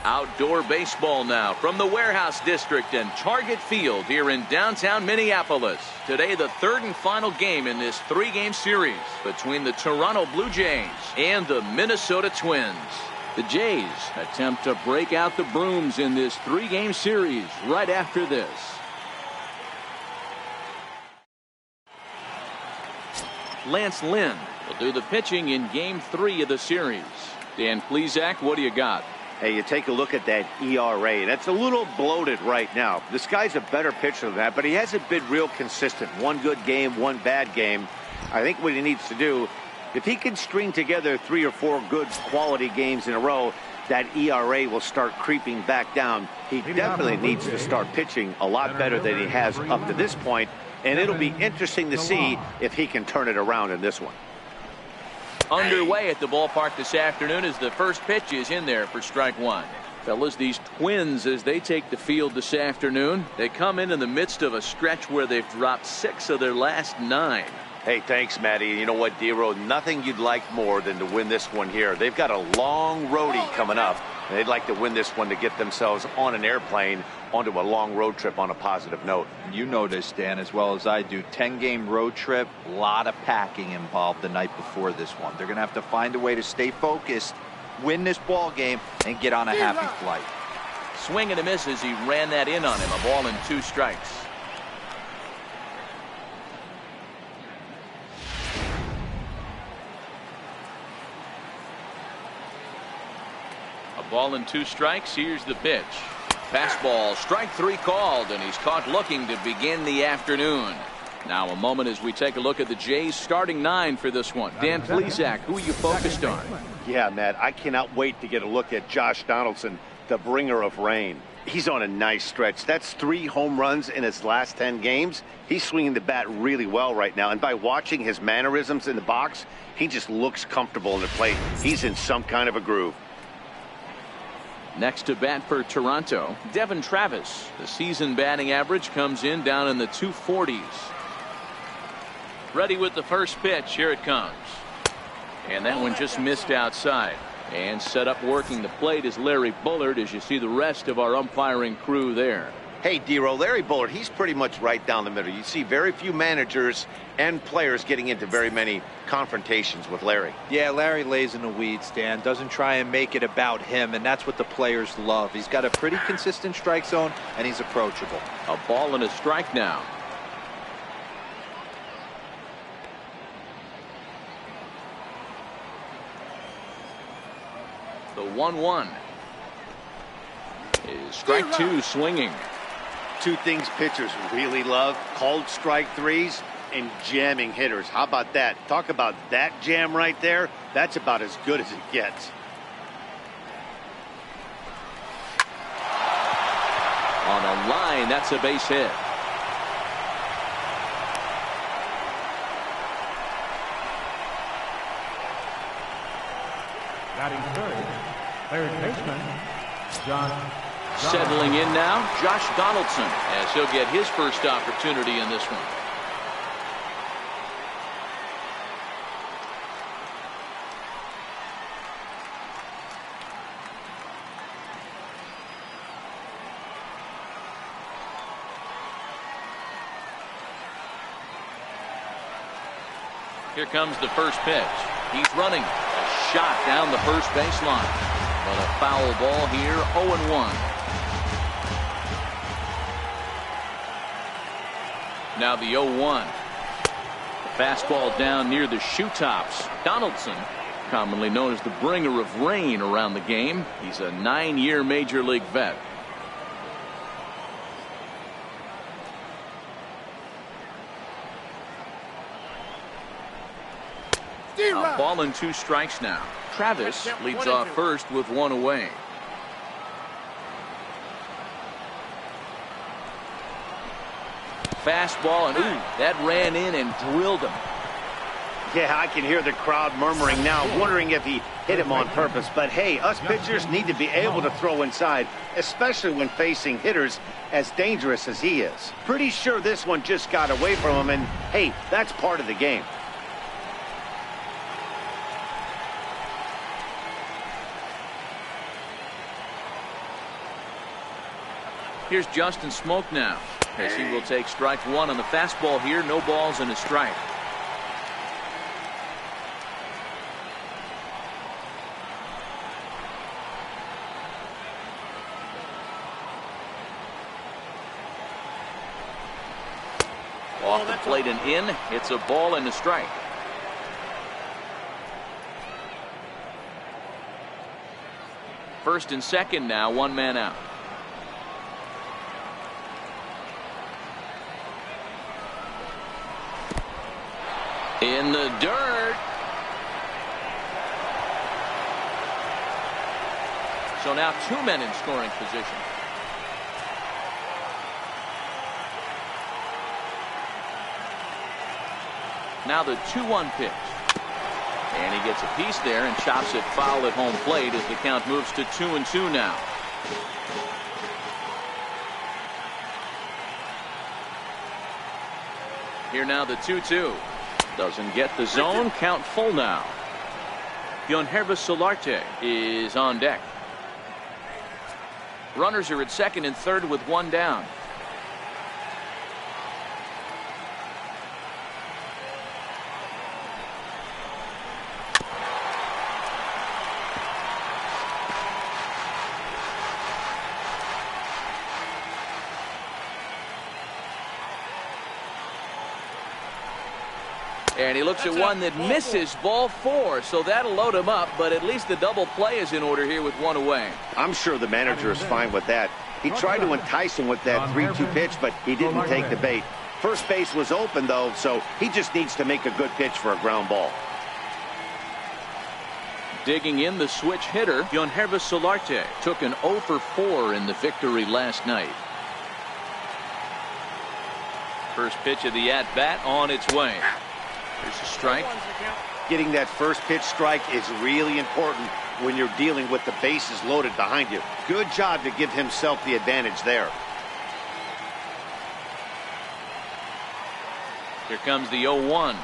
Outdoor baseball now from the Warehouse District and Target Field here in downtown Minneapolis. Today, the third and final game in this three-game series between the Toronto Blue Jays and the Minnesota Twins. The Jays attempt to break out the brooms in this three-game series right after this. Lance Lynn will do the pitching in Game 3 of the series. Dan Plesac, what do you got? Hey, you take a look at that ERA. That's a little bloated right now. This guy's a better pitcher than that, but he hasn't been real consistent. One good game, one bad game. I think what he needs to do, if he can string together 3 or 4 good quality games in a row, that ERA will start creeping back down. He definitely needs to start pitching a lot better than he has up to this point, and it'll be interesting to see if he can turn it around in this one. Underway at the ballpark this afternoon as the first pitch is in there for strike one. Fellas, these Twins, as they take the field this afternoon, they come in the midst of a stretch where they've dropped 6 of their last 9. Hey, thanks, Matty. You know what, D-Row? Nothing you'd like more than to win this one here. They've got a long roadie coming up, and they'd like to win this one to get themselves on an airplane onto a long road trip on a positive note. You know this, Dan, as well as I do. 10-game road trip, a lot of packing involved the night before this one. They're going to have to find a way to stay focused, win this ball game, and get on a happy flight. Swing and a miss as he ran that in on him. A ball and 2 strikes. A ball and 2 strikes. Here's the pitch. Fastball, strike 3 called, and he's caught looking to begin the afternoon. Now a moment as we take a look at the Jays starting 9 for this one. Dan Plesac, who are you focused on? Yeah, Matt, I cannot wait to get a look at Josh Donaldson, the bringer of rain. He's on a nice stretch. That's 3 home runs in his last 10 games. He's swinging the bat really well right now, and by watching his mannerisms in the box, he just looks comfortable in the plate. He's in some kind of a groove. Next to bat for Toronto, Devin Travis. The season batting average comes in down in the 240s. Ready with the first pitch. Here it comes. And that one just missed outside. And set up working the plate is Larry Bullard, as you see the rest of our umpiring crew there. Hey, D-Row, Larry Bullard, he's pretty much right down the middle. You see very few managers and players getting into very many confrontations with Larry. Yeah, Larry lays in the weeds, Dan. Doesn't try and make it about him, and that's what the players love. He's got a pretty consistent strike zone, and he's approachable. A ball and a strike now. The 1-1 is strike 2 swinging. 2 things pitchers really love: called strike 3s and jamming hitters. How about that? Talk about that jam right there. That's about as good as it gets. On a line, that's a base hit. Batting third, third baseman, John. Settling in now, Josh Donaldson, as he'll get his first opportunity in this one. Here comes the first pitch. He's running. A shot down the first baseline. But a foul ball here, 0-1. Now the 0-1. The fastball down near the shoe tops. Donaldson, commonly known as the bringer of rain around the game. He's a 9-year major league vet. A ball and 2 strikes now. Travis leads off first with 1 away. Fastball, and ooh, that ran in and drilled him. Yeah, I can hear the crowd murmuring now, wondering if he hit him on purpose. But hey, us pitchers need to be able to throw inside, especially when facing hitters as dangerous as he is. Pretty sure this one just got away from him, and hey, that's part of the game. Here's Justin Smoke now, as he will take strike one on the fastball here. No balls and a strike. Off the plate and in. It's a ball and a strike. First and second now, one man out. In the dirt. So now two men in scoring position. Now the 2-1 pitch. And he gets a piece there and chops it foul at home plate as the count moves to 2-2 now. Here now the 2-2. Doesn't get the zone. Count full now. Yonerva Solarte is on deck. Runners are at second and third with one down. And he looks at one that misses, ball four, so that'll load him up, but at least the double play is in order here with one away. I'm sure the manager is fine with that. He tried to entice him with that 3-2 pitch, but he didn't take the bait. First base was open, though, so he just needs to make a good pitch for a ground ball. Digging in, the switch hitter, Yonerva Solarte, took an 0 for 4 in the victory last night. First pitch of the at-bat on its way. There's a strike. Getting that first pitch strike is really important when you're dealing with the bases loaded behind you. Good job to give himself the advantage there. Here comes the 0-1.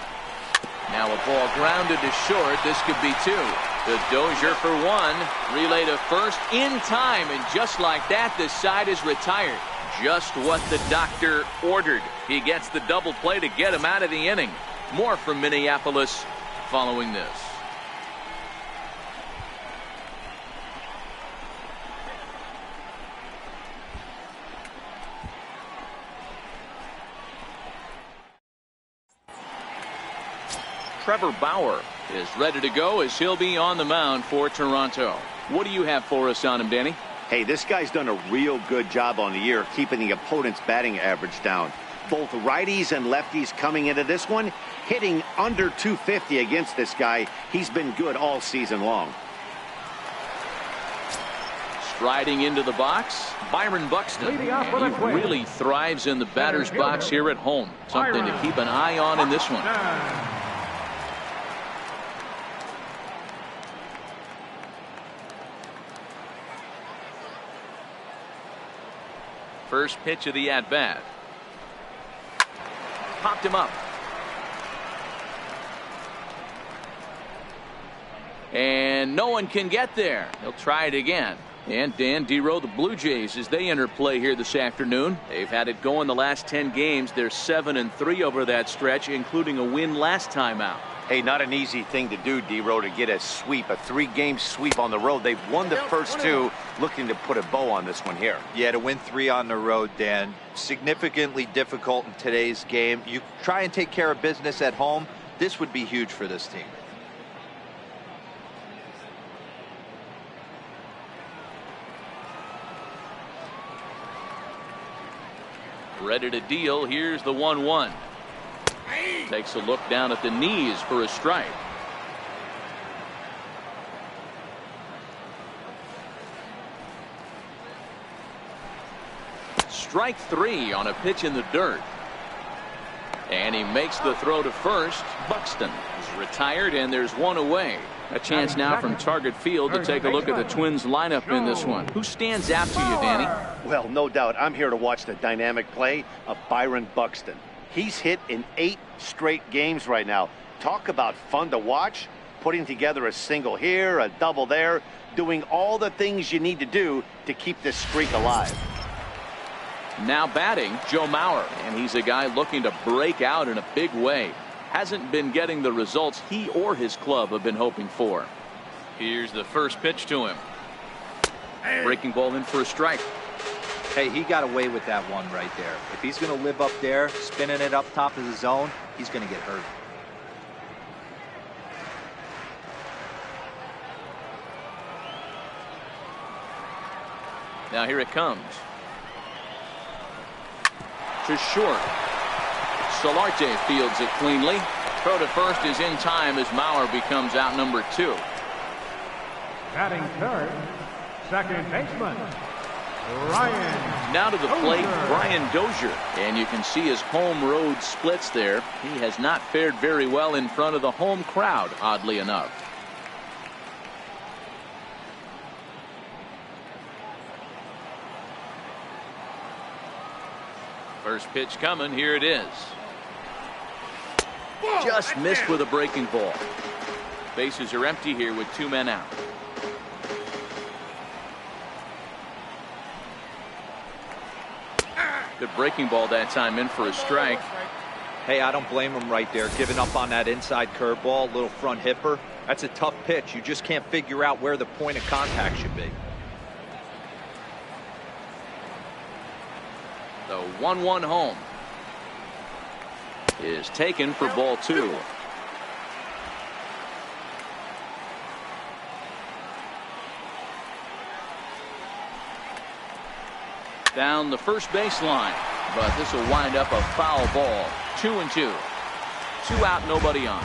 Now a ball grounded to short. This could be two. The Dozier for one. Relay to first in time, and just like that, the side is retired. Just what the doctor ordered. He gets the double play to get him out of the inning. More from Minneapolis following this. Trevor Bauer is ready to go as he'll be on the mound for Toronto. What do you have for us on him, Danny? Hey, this guy's done a real good job on the year keeping the opponent's batting average down. Both righties and lefties coming into this one, hitting under 250 against this guy. He's been good all season long. Striding into the box, Byron Buxton. He really thrives in the batter's box here at home. Something to keep an eye on in this one. First pitch of the at-bat. Popped him up. And no one can get there. He'll try it again. And Dan Dero, the Blue Jays, as they enter play here this afternoon. They've had it going the last 10 games. They're 7-3 over that stretch, including a win last time out. Hey, not an easy thing to do, Dero, to get a sweep, a 3-game sweep on the road. They've won the first two, looking to put a bow on this one here. Yeah, to win 3 on the road, Dan, significantly difficult in today's game. You try and take care of business at home. This would be huge for this team. Ready to deal. Here's the 1-1. Takes a look down at the knees for a strike. Strike 3 on a pitch in the dirt. And he makes the throw to first. Buxton is retired, and there's one away. A chance now from Target Field to take a look at the Twins lineup in this one. Who stands out to you, Danny? Well, no doubt. I'm here to watch the dynamic play of Byron Buxton. He's hit in 8 straight games right now. Talk about fun to watch. Putting together a single here, a double there, doing all the things you need to do to keep this streak alive. Now batting, Joe Mauer, and he's a guy looking to break out in a big way. Hasn't been getting the results he or his club have been hoping for. Here's the first pitch to him. Breaking ball in for a strike. Hey, he got away with that one right there. If he's going to live up there, spinning it up top of the zone, he's going to get hurt. Now here it comes. To short. Solarte fields it cleanly. Throw to first is in time as Mauer becomes out number 2. Batting third, second baseman, Ryan. Now to the plate, Dozier. Brian Dozier. And you can see his home road splits there. He has not fared very well in front of the home crowd, oddly enough. First pitch coming. Here it is. Just missed with a breaking ball. Bases are empty here with 2 men out. Good breaking ball that time, in for a strike. Hey, I don't blame him right there, giving up on that inside curveball, little front hipper. That's a tough pitch. You just can't figure out where the point of contact should be. The 1-1 home is taken for ball 2. Down the first baseline, but this will wind up a foul ball. 2-2. 2 out, nobody on.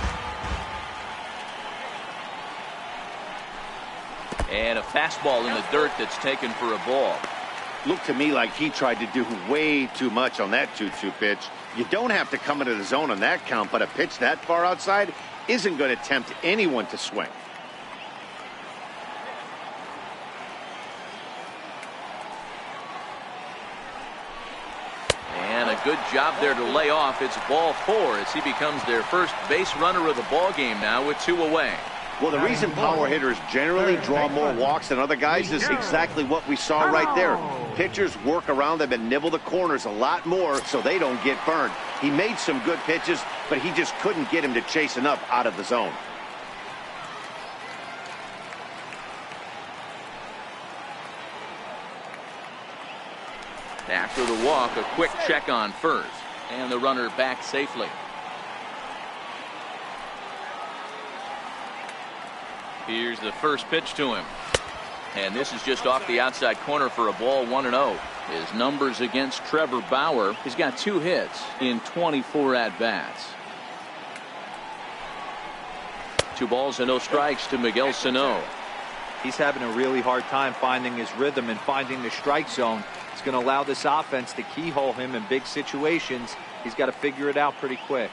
And a fastball in the dirt that's taken for a ball. Looked to me like he tried to do way too much on that 2-2 pitch. You don't have to come into the zone on that count, but a pitch that far outside isn't going to tempt anyone to swing. And a good job there to lay off. It's ball 4 as he becomes their first base runner of the ball game now with 2 away. Well, the reason power hitters generally draw more walks than other guys is exactly what we saw right there. Pitchers work around them and nibble the corners a lot more so they don't get burned. He made some good pitches, but he just couldn't get him to chase enough out of the zone. After the walk, a quick check on first, and the runner back safely. Here's the first pitch to him. And this is just off the outside corner for a ball, 1-0. His numbers against Trevor Bauer, he's got 2 hits in 24 at-bats. 2 balls and no strikes to Miguel Sano. He's having a really hard time finding his rhythm and finding the strike zone. It's going to allow this offense to keyhole him in big situations. He's got to figure it out pretty quick.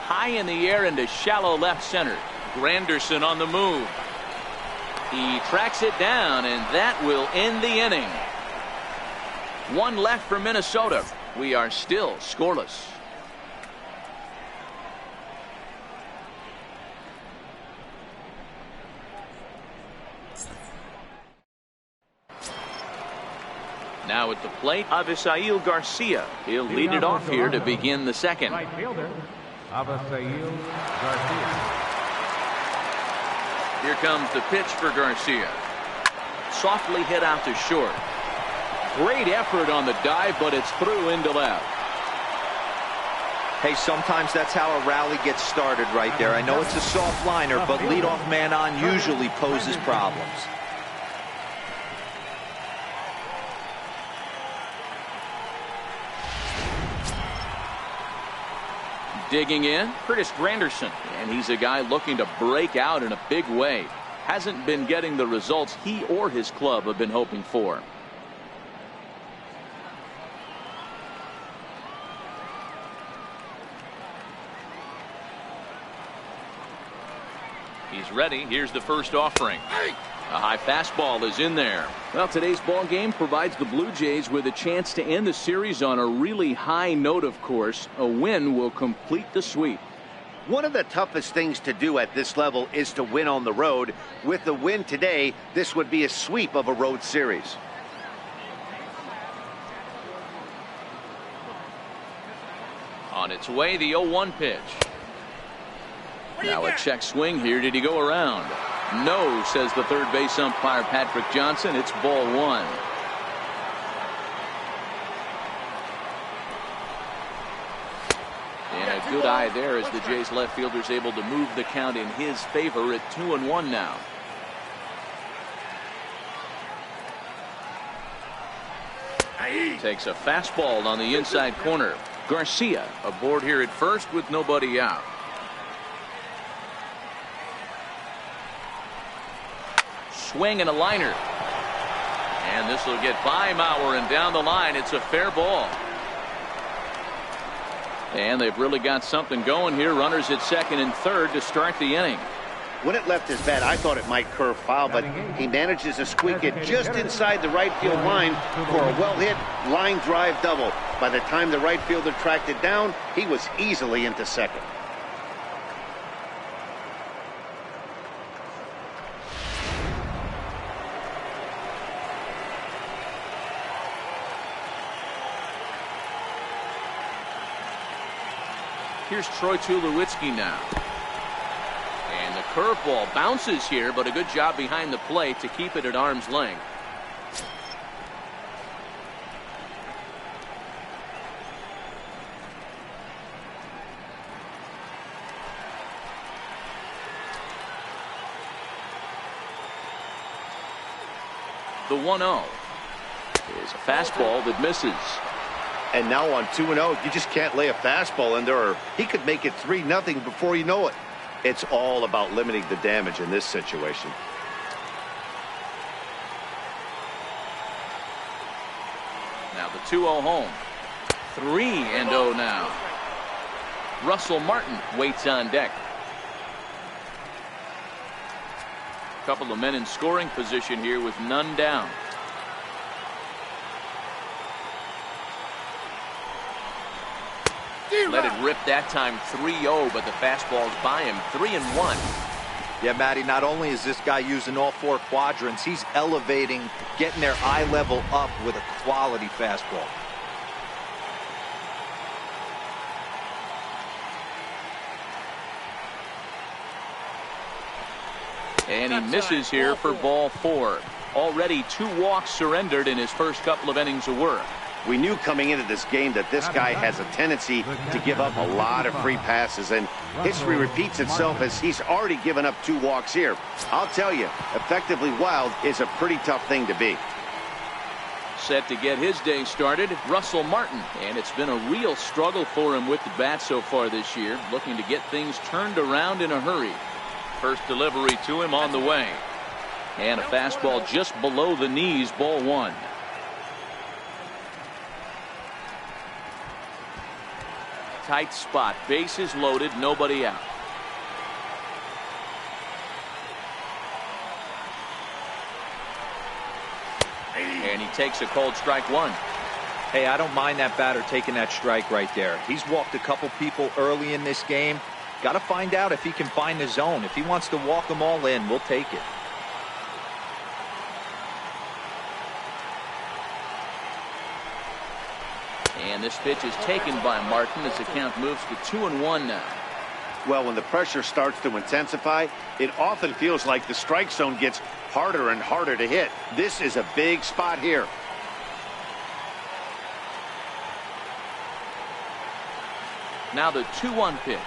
High in the air into shallow left center. Granderson on the move. He tracks it down, and that will end the inning. 1 left for Minnesota. We are still scoreless. Now at the plate, Avisail Garcia. He'll lead it off here to begin the second. Right fielder, Avisail Garcia. Here comes the pitch for Garcia. Softly hit out to short. Great effort on the dive, but it's through into left. Hey, sometimes that's how a rally gets started right there. I know it's a soft liner, but leadoff man on usually poses problems. Digging in, Curtis Granderson, and he's a guy looking to break out in a big way. Hasn't been getting the results he or his club have been hoping for. He's ready. Here's the first offering. A high fastball is in there. Well, today's ball game provides the Blue Jays with a chance to end the series on a really high note, of course. A win will complete the sweep. One of the toughest things to do at this level is to win on the road. With the win today, this would be a sweep of a road series. On its way, the 0-1 pitch. Now a check swing here. Did he go around? No, says the third base umpire Patrick Johnson. It's ball one. And a good eye there as the Jays left fielder's able to move the count in his favor at 2-1 now. Takes a fastball on the inside corner. Garcia aboard here at first with nobody out. Swing and a liner. And this will get by Mauer, and down the line it's a fair ball. And they've really got something going here. Runners at second and third to start the inning. When it left his bat, I thought it might curve foul, but he manages to squeak it just inside the right field line for a well-hit line drive double. By the time the right fielder tracked it down, he was easily into second. Here's Troy Tulowitzki now. And the curveball bounces here, but a good job behind the plate to keep it at arm's length. The 1-0 is a fastball that misses. And now on 2-0, you just can't lay a fastball in there, or he could make it 3-0 before you know it. It's all about limiting the damage in this situation. Now the 2-0 home. 3-0 now. Russell Martin waits on deck. A couple of men in scoring position here with none down. Let it rip that time. 3-0, but the fastball's by him. 3-1. Yeah, Matty, not only is this guy using all four quadrants, he's elevating, getting their eye level up with a quality fastball. And he misses here for ball four. Already 2 walks surrendered in his first couple of innings of work. We knew coming into this game that this guy has a tendency to give up a lot of free passes, and history repeats itself as he's already given up 2 walks here. I'll tell you, effectively wild is a pretty tough thing to be. Set to get his day started, Russell Martin, and it's been a real struggle for him with the bat so far this year, looking to get things turned around in a hurry. First delivery to him on the way, and a fastball just below the knees, ball one. Tight spot, bases loaded, nobody out. And he takes a called strike one. Hey, I don't mind that batter taking that strike right there. He's walked a couple people early in this game. Got to find out if he can find the zone. If he wants to walk them all in, we'll take it. And this pitch is taken by Martin as the count moves to 2-1 now. Well, when the pressure starts to intensify, it often feels like the strike zone gets harder and harder to hit. This is a big spot here. Now the 2-1 pitch.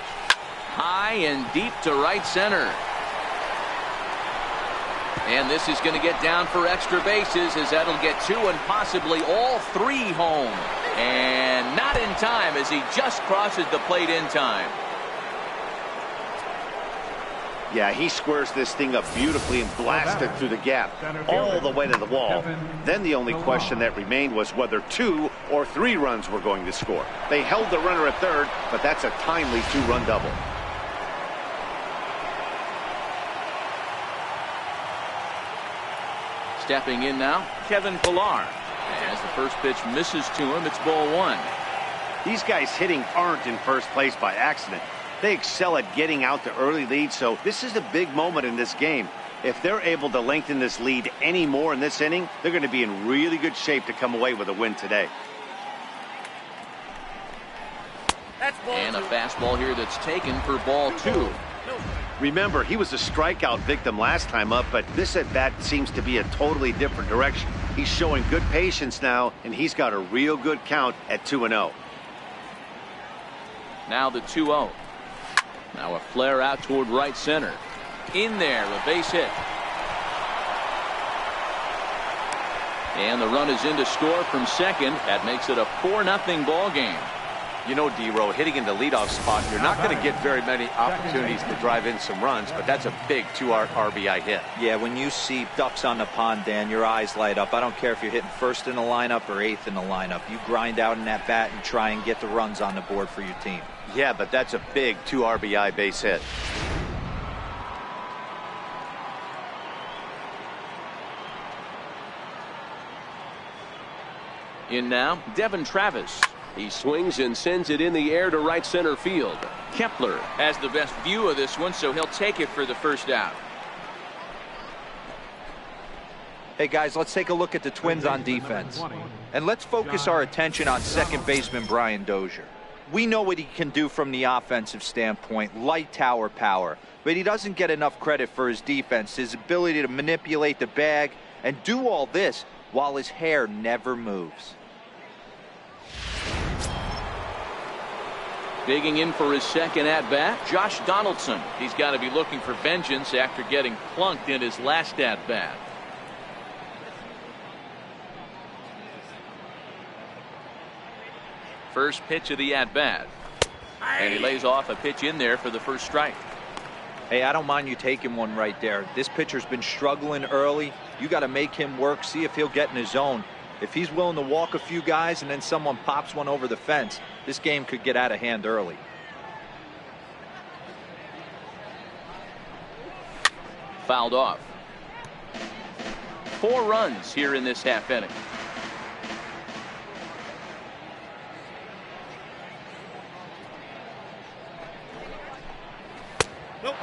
High and deep to right center. And this is going to get down for extra bases as that'll get 2 and possibly all 3 home. And not in time as he just crosses the plate in time. Yeah, he squares this thing up beautifully and blasted through the gap all the way to the wall. Then the only question that remained was whether 2 or 3 runs were going to score. They held the runner at third, but that's a timely 2-run double. Stepping in now, Kevin Pillar. As the first pitch misses to him, it's ball one. These guys hitting aren't in first place by accident. They excel at getting out to early leads, so this is a big moment in this game. If they're able to lengthen this lead any more in this inning, they're going to be in really good shape to come away with a win today. And a fastball here that's taken for ball 2. Remember, he was a strikeout victim last time up, but this at-bat seems to be a totally different direction. He's showing good patience now, and he's got a real good count at 2-0. Now the 2-0. Now a flare out toward right center. In there, a base hit. And the run is in to score from second. That makes it a 4-0 ball game. You know, D-Row, hitting in the leadoff spot, you're not going to get very many opportunities to drive in some runs, but that's a big 2 RBI hit. Yeah, when you see ducks on the pond, Dan, your eyes light up. I don't care if you're hitting first in the lineup or eighth in the lineup. You grind out in that bat and try and get the runs on the board for your team. Yeah, but that's a big 2 RBI base hit. In now, Devin Travis. He swings and sends it in the air to right center field. Kepler has the best view of this one, so he'll take it for the first out. Hey, guys, let's take a look at the Twins on defense. And let's focus our attention on second baseman Brian Dozier. We know what he can do from the offensive standpoint, light tower power. But he doesn't get enough credit for his defense, his ability to manipulate the bag and do all this while his hair never moves. Digging in for his second at-bat, Josh Donaldson. He's got to be looking for vengeance after getting plunked in his last at-bat. First pitch of the at-bat. And he lays off a pitch in there for the first strike. Hey, I don't mind you taking one right there. This pitcher's been struggling early. You got to make him work, see if he'll get in his zone. If he's willing to walk a few guys and then someone pops one over the fence, this game could get out of hand early. Fouled off. 4 runs here in this half inning.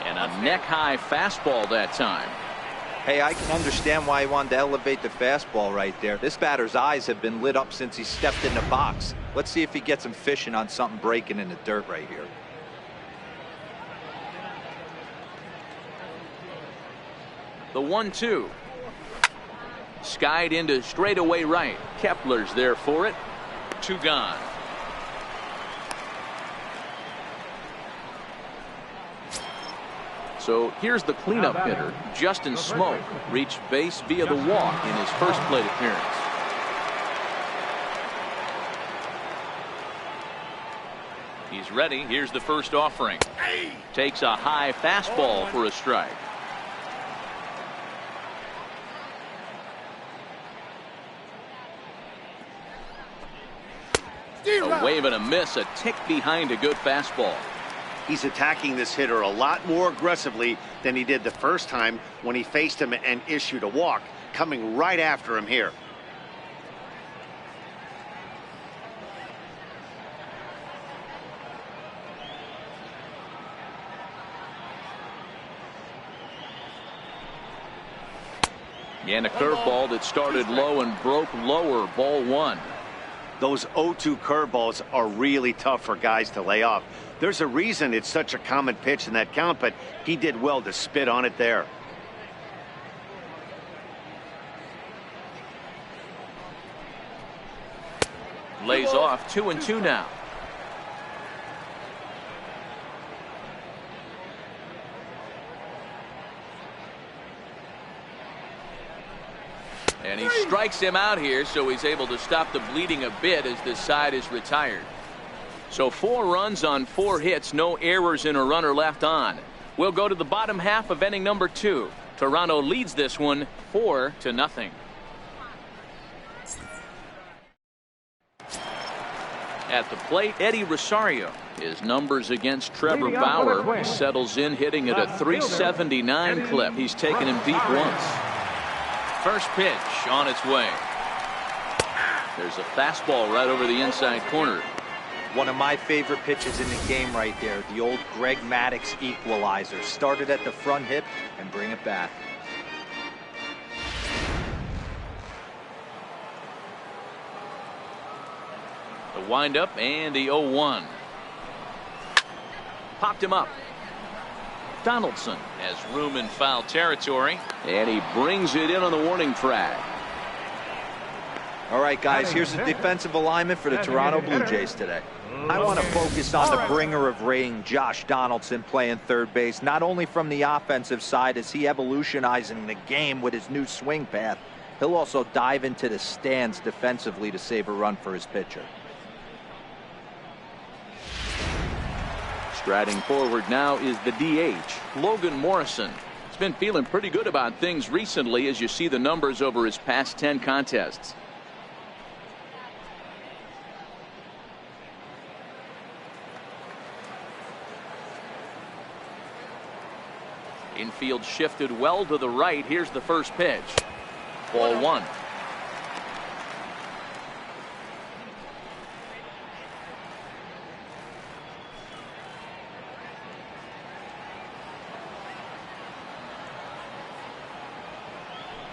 And a neck-high fastball that time. Hey, I can understand why he wanted to elevate the fastball right there. This batter's eyes have been lit up since he stepped in the box. Let's see if he gets him fishing on something breaking in the dirt right here. The 1-2. Skied into straightaway right. Kepler's there for it. 2 gone. So here's the cleanup hitter. Justin Smoke reached base via the walk in his first plate appearance. He's ready. Here's the first offering. Takes a high fastball for a strike. A wave and a miss, a tick behind a good fastball. He's attacking this hitter a lot more aggressively than he did the first time when he faced him and issued a walk, coming right after him here. And a curveball that started low and broke lower, ball 1. Those 0-2 curveballs are really tough for guys to lay off. There's a reason it's such a common pitch in that count, but he did well to spit on it there. Lays off 2-2 now. And he strikes him out here, so he's able to stop the bleeding a bit as this side is retired. So 4 runs on 4 hits, no errors and a runner left on. We'll go to the bottom half of inning number 2. Toronto leads this one 4-0. At the plate, Eddie Rosario. His numbers against Trevor Bauer settles in hitting at a .379 clip. He's taken him deep once. First pitch on its way. There's a fastball right over the inside corner. One of my favorite pitches in the game right there. The old Greg Maddux equalizer. Started at the front hip and bring it back. The windup and the 0-1. Popped him up. Donaldson has room in foul territory, and he brings it in on the warning track. All right, guys, here's the defensive alignment for the Toronto Blue Jays today. I want to focus on the bringer of rain, Josh Donaldson, playing third base, not only from the offensive side as he evolutionizing the game with his new swing path, he'll also dive into the stands defensively to save a run for his pitcher. Striding forward now is the DH, Logan Morrison. He's been feeling pretty good about things recently as you see the numbers over his past 10 contests. Infield shifted well to the right. Here's the first pitch. Ball 1.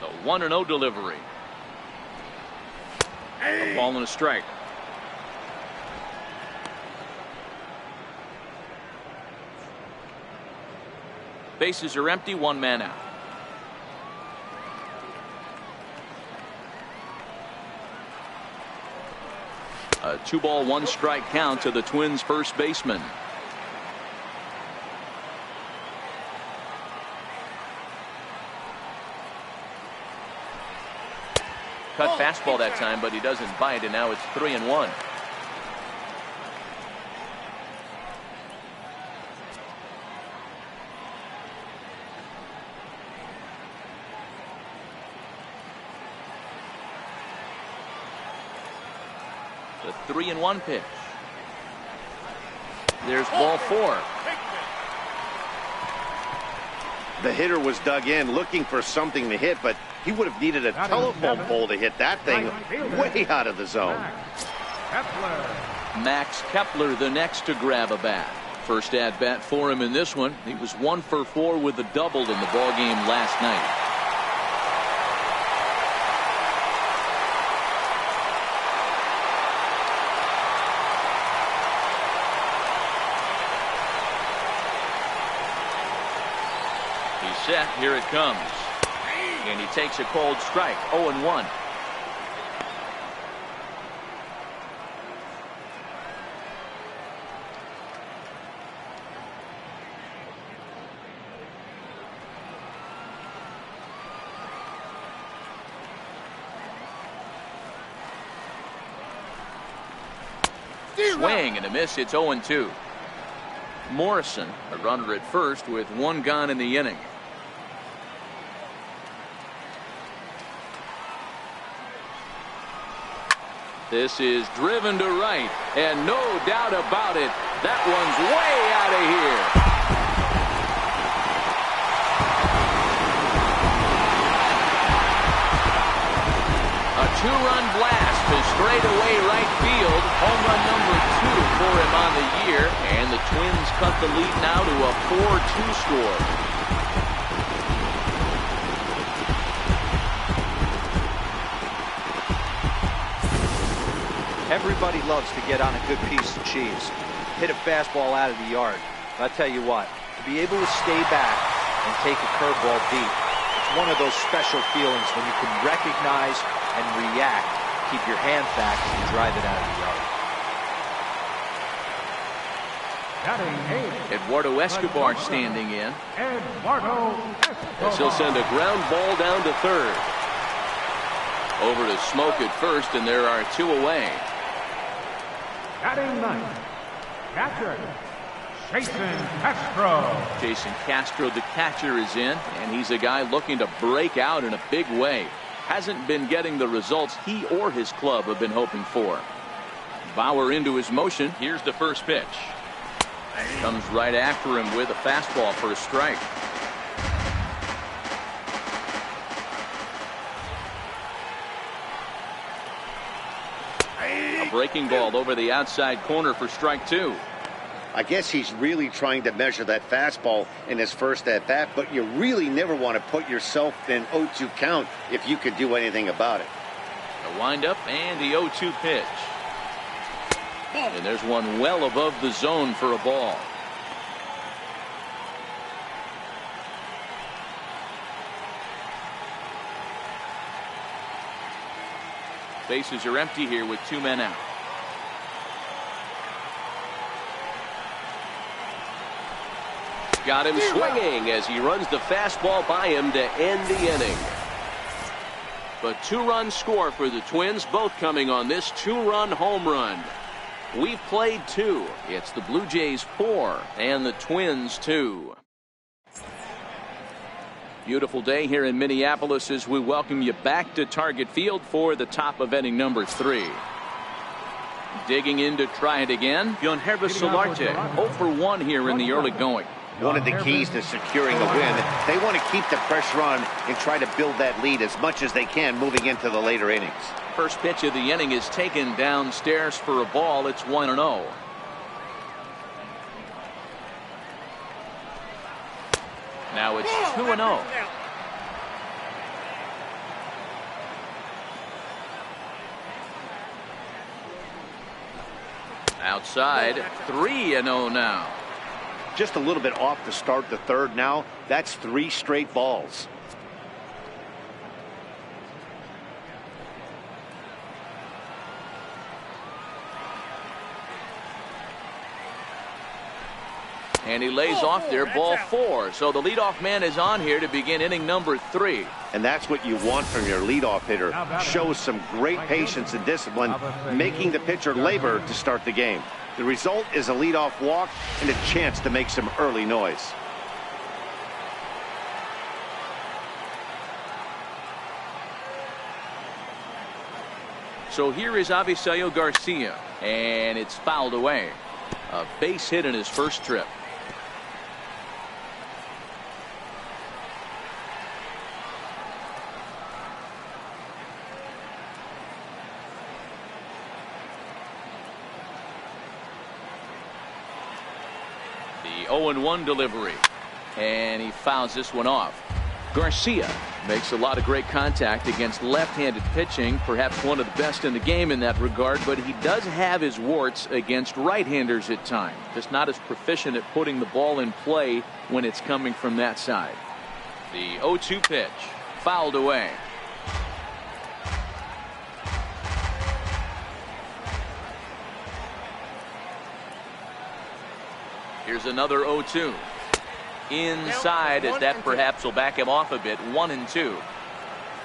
The 1-0 delivery. A ball and a strike. Bases are empty, one man out. A 2-ball, 1-strike count to the Twins' first baseman. Cut fastball that time, but he doesn't bite, and now it's 3-1. The 3-1 pitch. There's ball 4. The hitter was dug in looking for something to hit, but he would have needed a telephone pole to hit that thing way out of the zone. Max Kepler the next to grab a bat. First at bat for him in this one. He was 1 for 4 with a double in the ball game last night. Set, here it comes, and he takes a cold strike. 0-1. Swing and a miss. It's 0-2. Morrison, a runner at first with 1 gone in the inning. This is driven to right, and no doubt about it, that one's way out of here. A 2-run blast to straightaway right field. Home run number 2 for him on the year, and the Twins cut the lead now to a 4-2 score. Everybody loves to get on a good piece of cheese, hit a fastball out of the yard. But I tell you what, to be able to stay back and take a curveball deep, it's one of those special feelings when you can recognize and react, keep your hand back, and drive it out of the yard. Eduardo Escobar standing in. Eduardo Escobar. As he'll send a ground ball down to third. Over to Smoke at first, and there are 2 away. Batting ninth, catcher, Jason Castro. Jason Castro, the catcher, is in, and he's a guy looking to break out in a big way. Hasn't been getting the results he or his club have been hoping for. Bauer into his motion. Here's the first pitch. Comes right after him with a fastball for a strike. breaking ball over the outside corner for strike two. I guess he's really trying to measure that fastball in his first at-bat, but you really never want to put yourself in 0-2 count if you can do anything about it. The windup and the 0-2 pitch. And there's one well above the zone for a ball. Bases are empty here with 2 men out. Got him swinging as he runs the fastball by him to end the inning. The 2-run score for the Twins, both coming on this 2-run home run. We've played 2. It's the Blue Jays 4 and the Twins 2. Beautiful day here in Minneapolis as we welcome you back to Target Field for the top of inning number 3. Digging in to try it again, Yonhervis Solarte, 0 for 1 here in the early going. One of the keys to securing a win, they want to keep the pressure on and try to build that lead as much as they can moving into the later innings. First pitch of the inning is taken downstairs for a ball. It's 1-0. Now it's 2-0. Outside, 3-0 now. Just a little bit off to start the third now. That's 3 straight balls. And he lays off there, ball 4. So the leadoff man is on here to begin inning number 3. And that's what you want from your leadoff hitter. Shows some great patience and discipline, making the pitcher labor to start the game. The result is a leadoff walk and a chance to make some early noise. So here is Avisail Garcia, and it's fouled away. A base hit in his first trip. The 0-1 delivery, and he fouls this one off. Garcia makes a lot of great contact against left-handed pitching, perhaps one of the best in the game in that regard, but he does have his warts against right-handers at times. Just not as proficient at putting the ball in play when it's coming from that side. The 0-2 pitch, fouled away. Here's another 0-2. Inside, as that perhaps will back him off a bit. 1-2.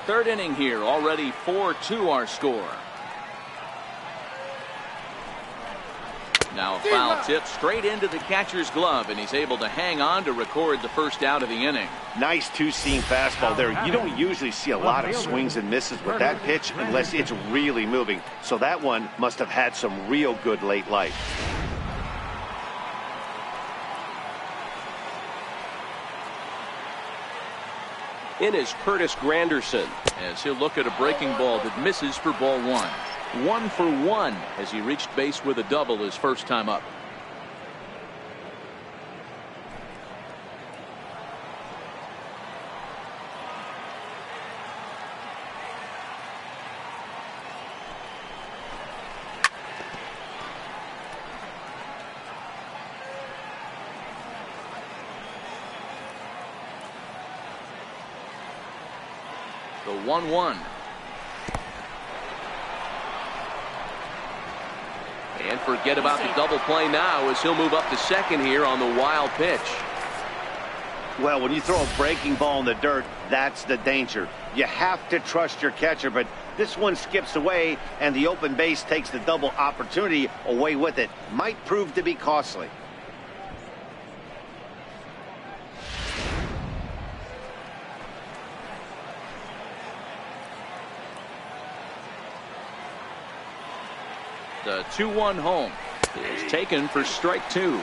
Third inning here, already 4-2 our score. Now a foul tip straight into the catcher's glove, and he's able to hang on to record the first out of the inning. Nice two-seam fastball there. You don't usually see a lot of swings and misses with that pitch unless it's really moving. So that one must have had some real good late life. In is Curtis Granderson, as he'll look at a breaking ball that misses for ball 1. 1 for 1 as he reached base with a double his first time up. The 1-1. And forget about the double play now as he'll move up to second here on the wild pitch. Well, when you throw a breaking ball in the dirt, that's the danger. You have to trust your catcher, but this one skips away and the open base takes the double opportunity away with it. Might prove to be costly. The 2-1 home is taken for strike 2.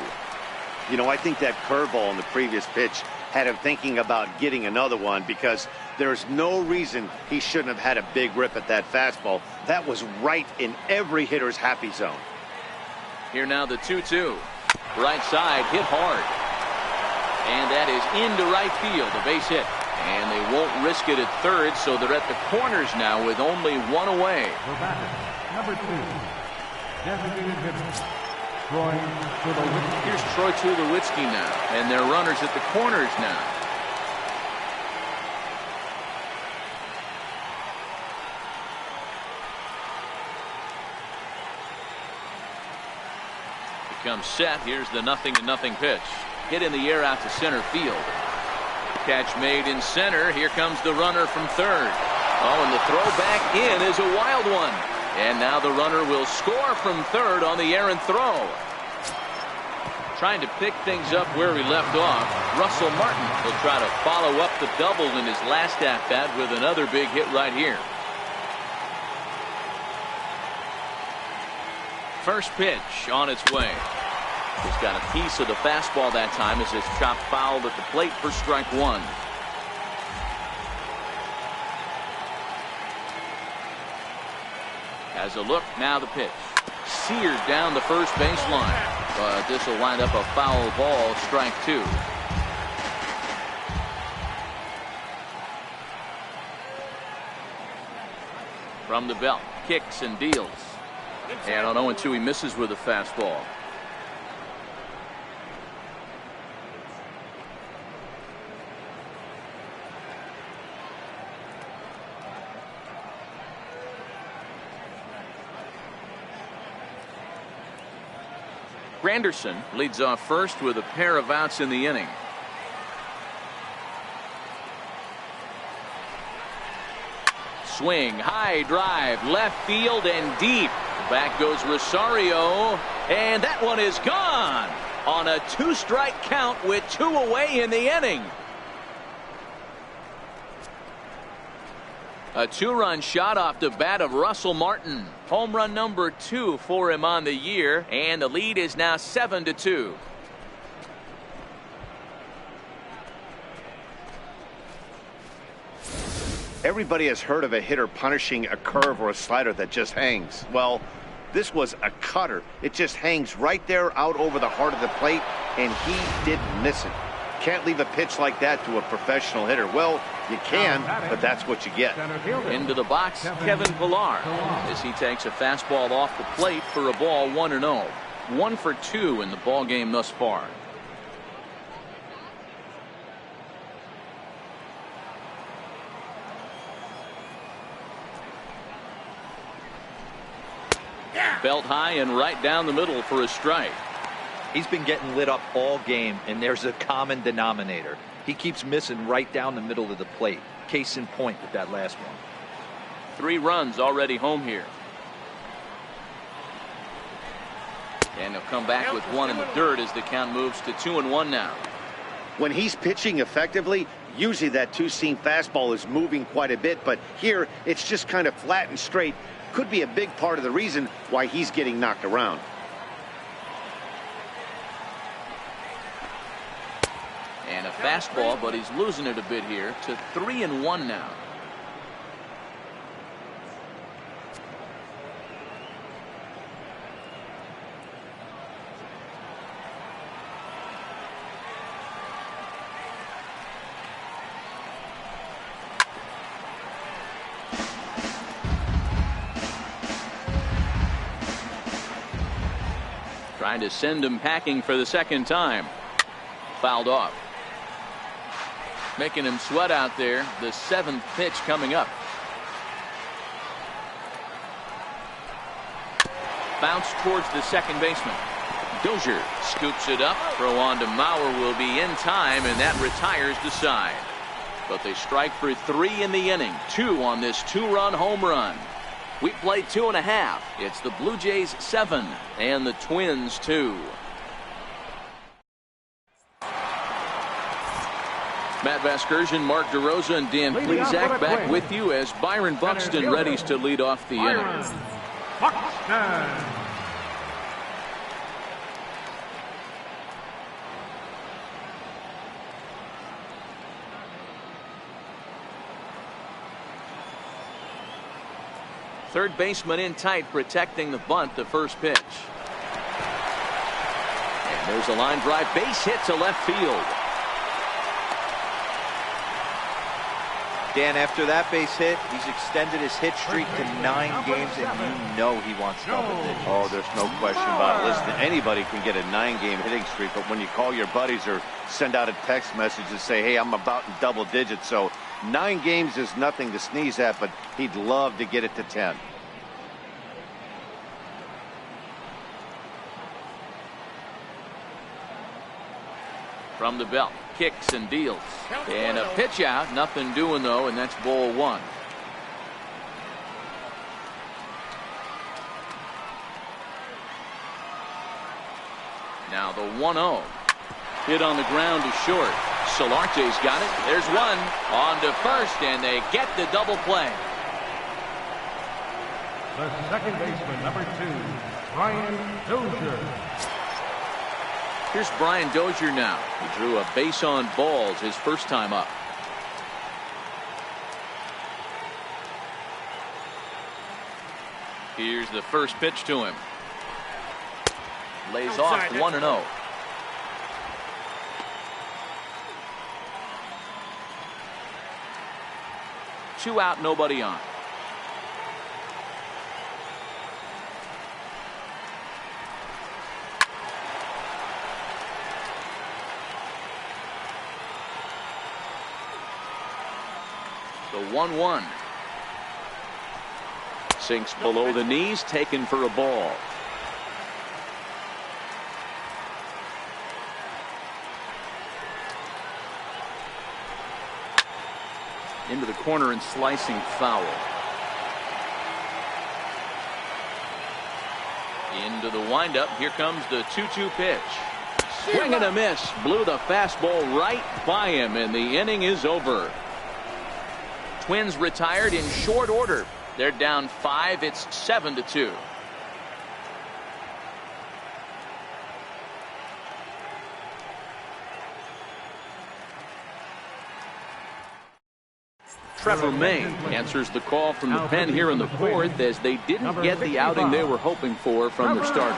You know, I think that curveball in the previous pitch had him thinking about getting another one, because there's no reason he shouldn't have had a big rip at that fastball. That was right in every hitter's happy zone. Here now the 2-2. Right side, hit hard. And that is into right field, a base hit. And they won't risk it at third, so they're at the corners now with only one away. The batter, number 2, designated hitter, Troy Tulowitzki. Here's Troy Tulowitzki now, and their runners at the corners now. Comes set. Here's the 0-0 pitch. Hit in the air out to center field. Catch made in center. Here comes the runner from third. Oh, and the throw back in is a wild one. And now the runner will score from third on the errant throw. Trying to pick things up where he left off. Russell Martin will try to follow up the double in his last at-bat with another big hit right here. First pitch on its way. He's got a piece of the fastball that time as it's chopped foul at the plate for strike one. Has a look, now the pitch. Seared down the first baseline. But this will wind up a foul ball, strike two. From the belt, kicks and deals. And on 0-2, he misses with a fastball. Granderson leads off first with a pair of outs in the inning. Swing, high drive, left field and deep. Back goes Rosario, and that one is gone on a two-strike count with two away in the inning. A two-run shot off the bat of Russell Martin. Home run number 2 for him on the year, and the lead is now 7-2. Everybody has heard of a hitter punishing a curve or a slider that just hangs. Well, this was a cutter. It just hangs right there out over the heart of the plate, and he didn't miss it. Can't leave a pitch like that to a professional hitter. Well, you can, but that's what you get. Into the box, Kevin Pillar, as he takes a fastball off the plate for a ball 1-0. 1 for 2 in the ball game thus far. Belt high and right down the middle for a strike. He's been getting lit up all game, and there's a common denominator. He keeps missing right down the middle of the plate. Case in point with that last one. 3 runs already home here. And he'll come back with 1 in the dirt as the count moves to 2-1 now. When he's pitching effectively, usually that two-seam fastball is moving quite a bit, but here it's just kind of flat and straight. Could be a big part of the reason why he's getting knocked around. And a fastball, but he's losing it a bit here to 3-1 now. Trying to send him packing for the second time. Fouled off. Making him sweat out there. The 7th pitch coming up. Bounce towards the second baseman. Dozier scoops it up. Throw on to Mauer will be in time, and that retires the side. But they strike for 3 in the inning. 2 on this 2-run home run. We played 2.5. It's the Blue Jays 7 and the Twins 2. Matt Vasgersian, Mark DeRosa, and Dan Plesac back with you as Byron Buxton readies to lead off the inning. Buxton. third baseman in tight, protecting the bunt, the first pitch. And there's a line drive, base hit to left field. Dan, after that base hit, he's extended his hit streak to 9 games, and you know he wants double digits. Oh, there's no question about it. Listen, anybody can get a 9-game hitting streak, but when you call your buddies or send out a text message and say, hey, I'm about in double digits, so 9 games is nothing to sneeze at, but he'd love to get it to 10. From the belt, kicks and deals. And a pitch out, nothing doing though, and that's ball 1. Now the 1-0. Hit on the ground to short. Solarte's got it. There's one. On to first, and they get the double play. The second baseman, number 2, Brian Dozier. Here's Brian Dozier now. He drew a base on balls his first time up. Here's the first pitch to him. Lays off 1-0. Two out, nobody on. The 1-1. Sinks below the knees, taken for a ball. Into the corner and slicing foul. Into the windup. Here comes the 2-2 pitch. Swing and a miss. Blew the fastball right by him, and the inning is over. Twins retired in short order. They're down 5. It's 7-2. Trevor May answers the call from the pen here in the 4th, as they didn't get the outing they were hoping for from their starter.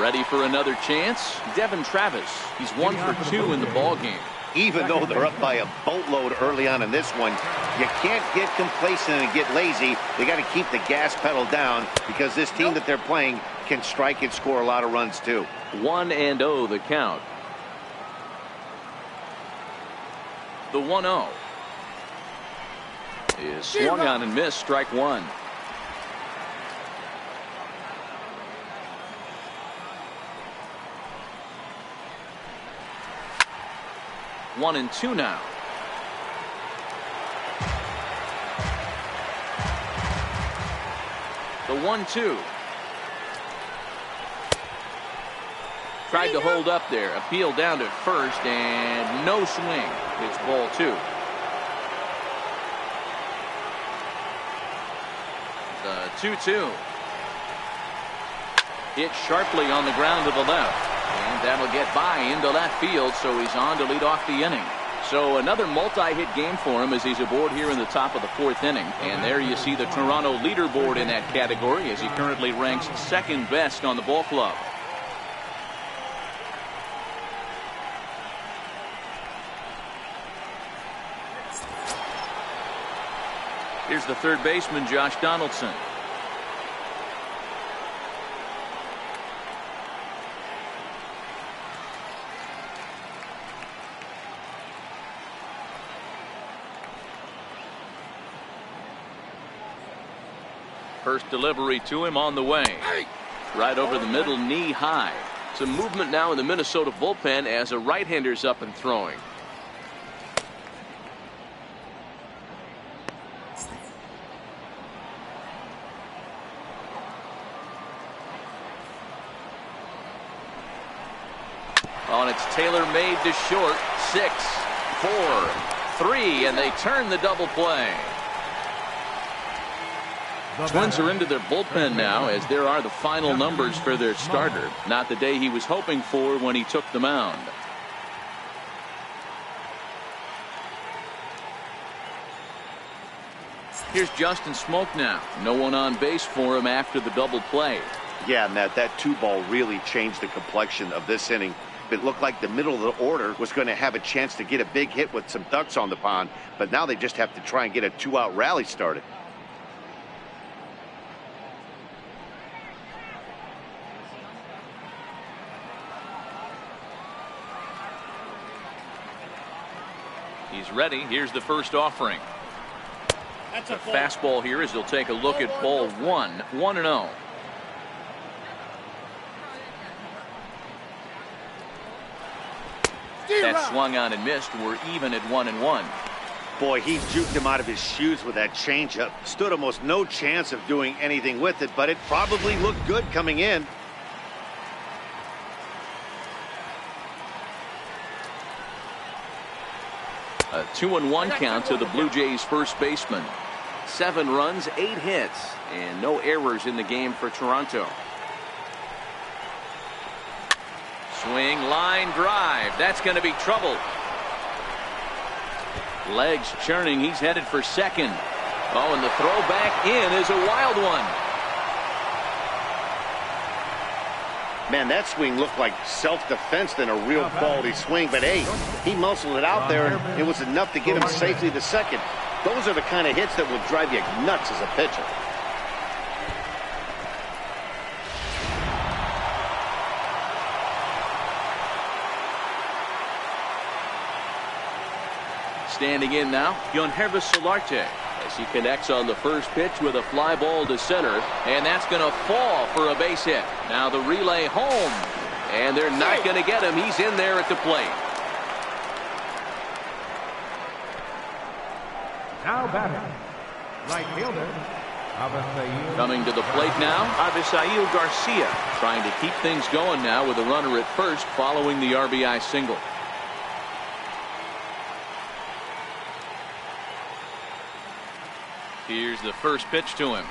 Ready for another chance? Devin Travis. He's 1 for 2 in the ball game. Even though they're up by a boatload early on in this one, you can't get complacent and get lazy. They got to keep the gas pedal down, because this team that they're playing can strike and score a lot of runs too. 1-0 the count. The 1-0 is swung on and missed. Strike 1. One and 2 now. The 1-2. Tried to hold up there. Appeal down to first, and no swing. It's ball 2. The 2-2. Hit sharply on the ground to the left. And that'll get by into left field, so he's on to lead off the inning. So another multi-hit game for him as he's aboard here in the top of the 4th inning. And there you see the Toronto leaderboard in that category, as he currently ranks 2nd best on the ball club. Here's the third baseman, Josh Donaldson. First delivery to him on the way. Right over the middle, knee high. Some movement now in the Minnesota bullpen as a right-hander's up and throwing. On its tailor-made to short. 6, 4, 3, and they turn the double play. Twins are into their bullpen now, as there are the final numbers for their starter. Not the day he was hoping for when he took the mound. Here's Justin Smoke now. No one on base for him after the double play. Yeah, Matt, that 2-ball really changed the complexion of this inning. It looked like the middle of the order was going to have a chance to get a big hit with some ducks on the pond, but now they just have to try and get a 2-out rally started. He's ready. Here's the first offering. The fastball here as he'll take a look at ball 1, 1-0. That swung on and missed. We're even at 1-1. Boy, he juked him out of his shoes with that changeup. Stood almost no chance of doing anything with it, but it probably looked good coming in. A 2-1 count to the Blue Jays first baseman. 7 runs, 8 hits, and no errors in the game for Toronto. Swing, line drive. That's going to be trouble. Legs churning. He's headed for second. Oh, and the throw back in is a wild one. Man, that swing looked like self-defense than a real quality swing. But, hey, he muscled it out there, and it was enough to get him safely to second. Those are the kind of hits that will drive you nuts as a pitcher. Standing in now, Yohannes Solarte, as he connects on the first pitch with a fly ball to center, and that's going to fall for a base hit. Now the relay home, and they're not going to get him. He's in there at the plate. Now batting, right fielder, Abisail. Coming to the plate now, Abisail Garcia, trying to keep things going now with a runner at first following the RBI single. Here's the first pitch to him.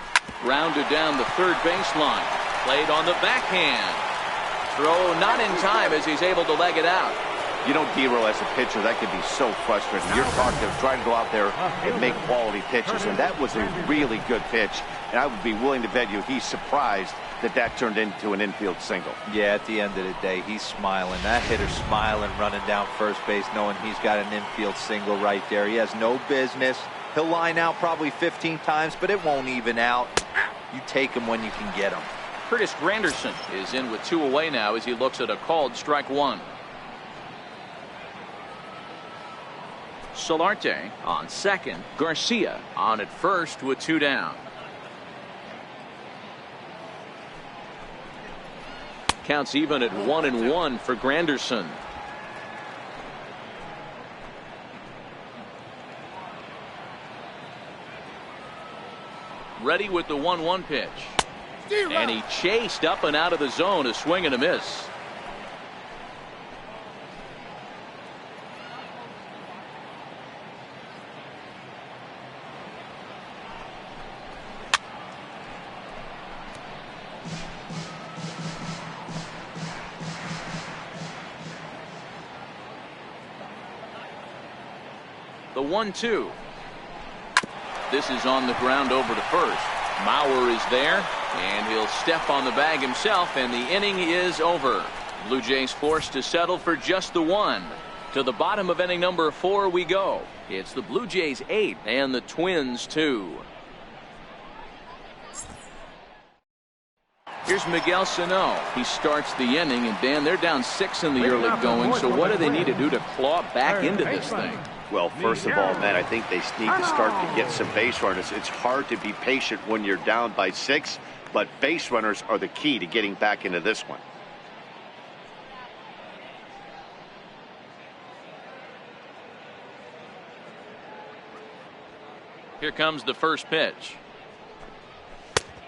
Rounded down the third baseline. Played on the backhand. Throw not in time as he's able to leg it out. You know, Dero, as a pitcher, that could be so frustrating. You're trying to go out there and make quality pitches, and that was a really good pitch. And I would be willing to bet you he's surprised that that turned into an infield single. Yeah, at the end of the day, he's smiling. That hitter's smiling, running down first base, knowing he's got an infield single right there. He has no business. He'll line out probably 15 times, but it won't even out. You take him when you can get him. Curtis Granderson is in with 2 away now as he looks at a called strike 1. Solarte on second. Garcia on at first with 2 down. Counts even at 1-1 for Granderson. Ready with the 1-1 pitch. And he chased up and out of the zone, a swing and a miss. The 1-2. This is on the ground over to first. Mauer is there, and he'll step on the bag himself, and the inning is over. Blue Jays forced to settle for just the 1. To the bottom of inning number 4 we go. It's the Blue Jays 8 and the Twins 2. Here's Miguel Sano. He starts the inning, and Dan, they're down 6 in the early going, so what do they need to do to claw back into this thing? Well, first of all, Matt, I think they need to start to get some base runners. It's hard to be patient when you're down by 6, but base runners are the key to getting back into this one. Here comes the first pitch.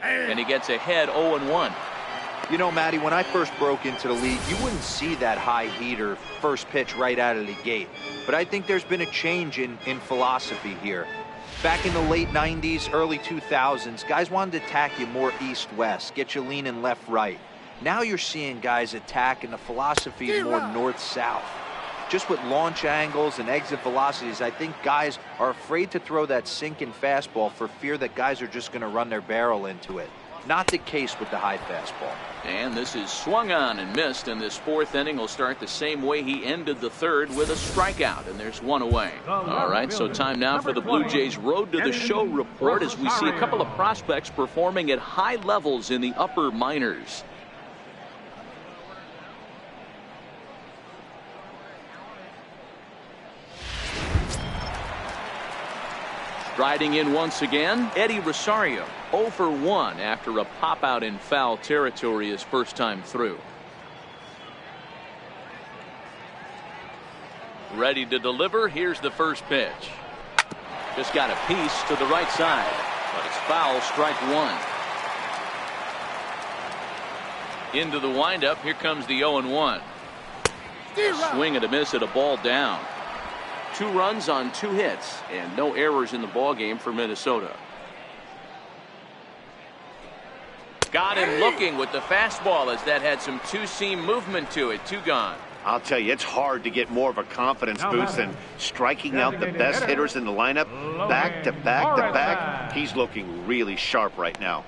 And he gets ahead 0-1. You know, Matty, when I first broke into the league, you wouldn't see that high heater first pitch right out of the gate. But I think there's been a change in philosophy here. Back in the late 90s, early 2000s, guys wanted to attack you more east-west, get you leaning left-right. Now you're seeing guys attack, and the philosophy is more north-south. just with launch angles and exit velocities, I think guys are afraid to throw that sinking fastball for fear that guys are just going to run their barrel into it. Not the case with the high fastball. And this is swung on and missed, and this fourth inning will start the same way he ended the third, with a strikeout, and there's one away. All right, so time now for the Blue Jays Road to the Show report as we see a couple of prospects performing at high levels in the upper minors. Striding in once again, Eddie Rosario, 0 for 1 after a pop-out in foul territory his first time through. Ready to deliver. Here's the first pitch. Just got a piece to the right side, but it's foul, strike one. Into the windup. Here comes the 0-1. Swing and a miss at a ball down. 2 runs on 2 hits and no errors in the ball game for Minnesota. Got him looking with the fastball as that had some two-seam movement to it. 2 gone. I'll tell you, it's hard to get more of a confidence boost than striking out the best hitters in the lineup back to back to back. He's looking really sharp right now.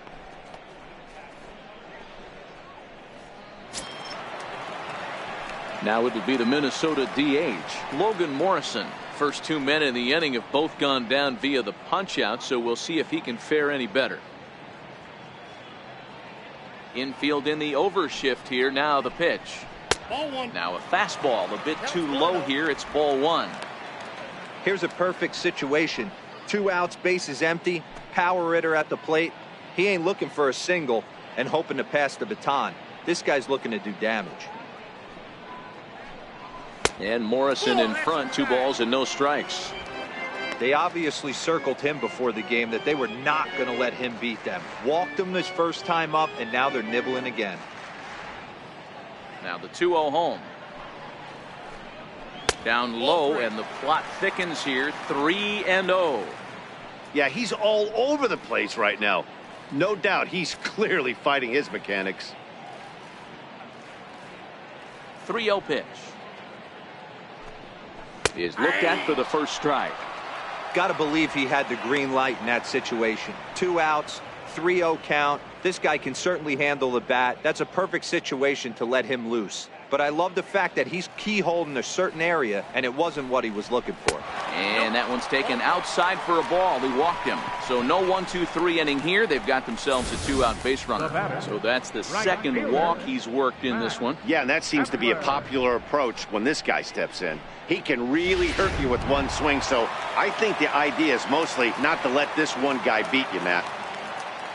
Now it would be the Minnesota DH, Logan Morrison. First 2 men in the inning have both gone down via the punch-out, so we'll see if he can fare any better. Infield in the overshift here. Now the pitch. Ball one. Now a fastball a bit too low here. It's ball 1. Here's a perfect situation. 2 outs, bases empty, power hitter at the plate. He ain't looking for a single and hoping to pass the baton. This guy's looking to do damage. And Morrison in front, 2 balls and no strikes. They obviously circled him before the game that they were not going to let him beat them. Walked him this first time up, and now they're nibbling again. Now the 2-0 home. Down low, and the plot thickens here. 3-0. Yeah, he's all over the place right now. No doubt he's clearly fighting his mechanics. 3-0 pitch. Is looked at for the first strike. Got to believe he had the green light in that situation. 2 outs, 3-0 count. This guy can certainly handle the bat. That's a perfect situation to let him loose. But I love the fact that he's keyholed in a certain area, and it wasn't what he was looking for. And that one's taken outside for a ball. He walked him. So no 1-2-3 inning here. They've got themselves a 2-out base runner. So that's the second walk he's worked in this one. Yeah, and that seems to be a popular approach when this guy steps in. He can really hurt you with one swing, so I think the idea is mostly not to let this one guy beat you, Matt.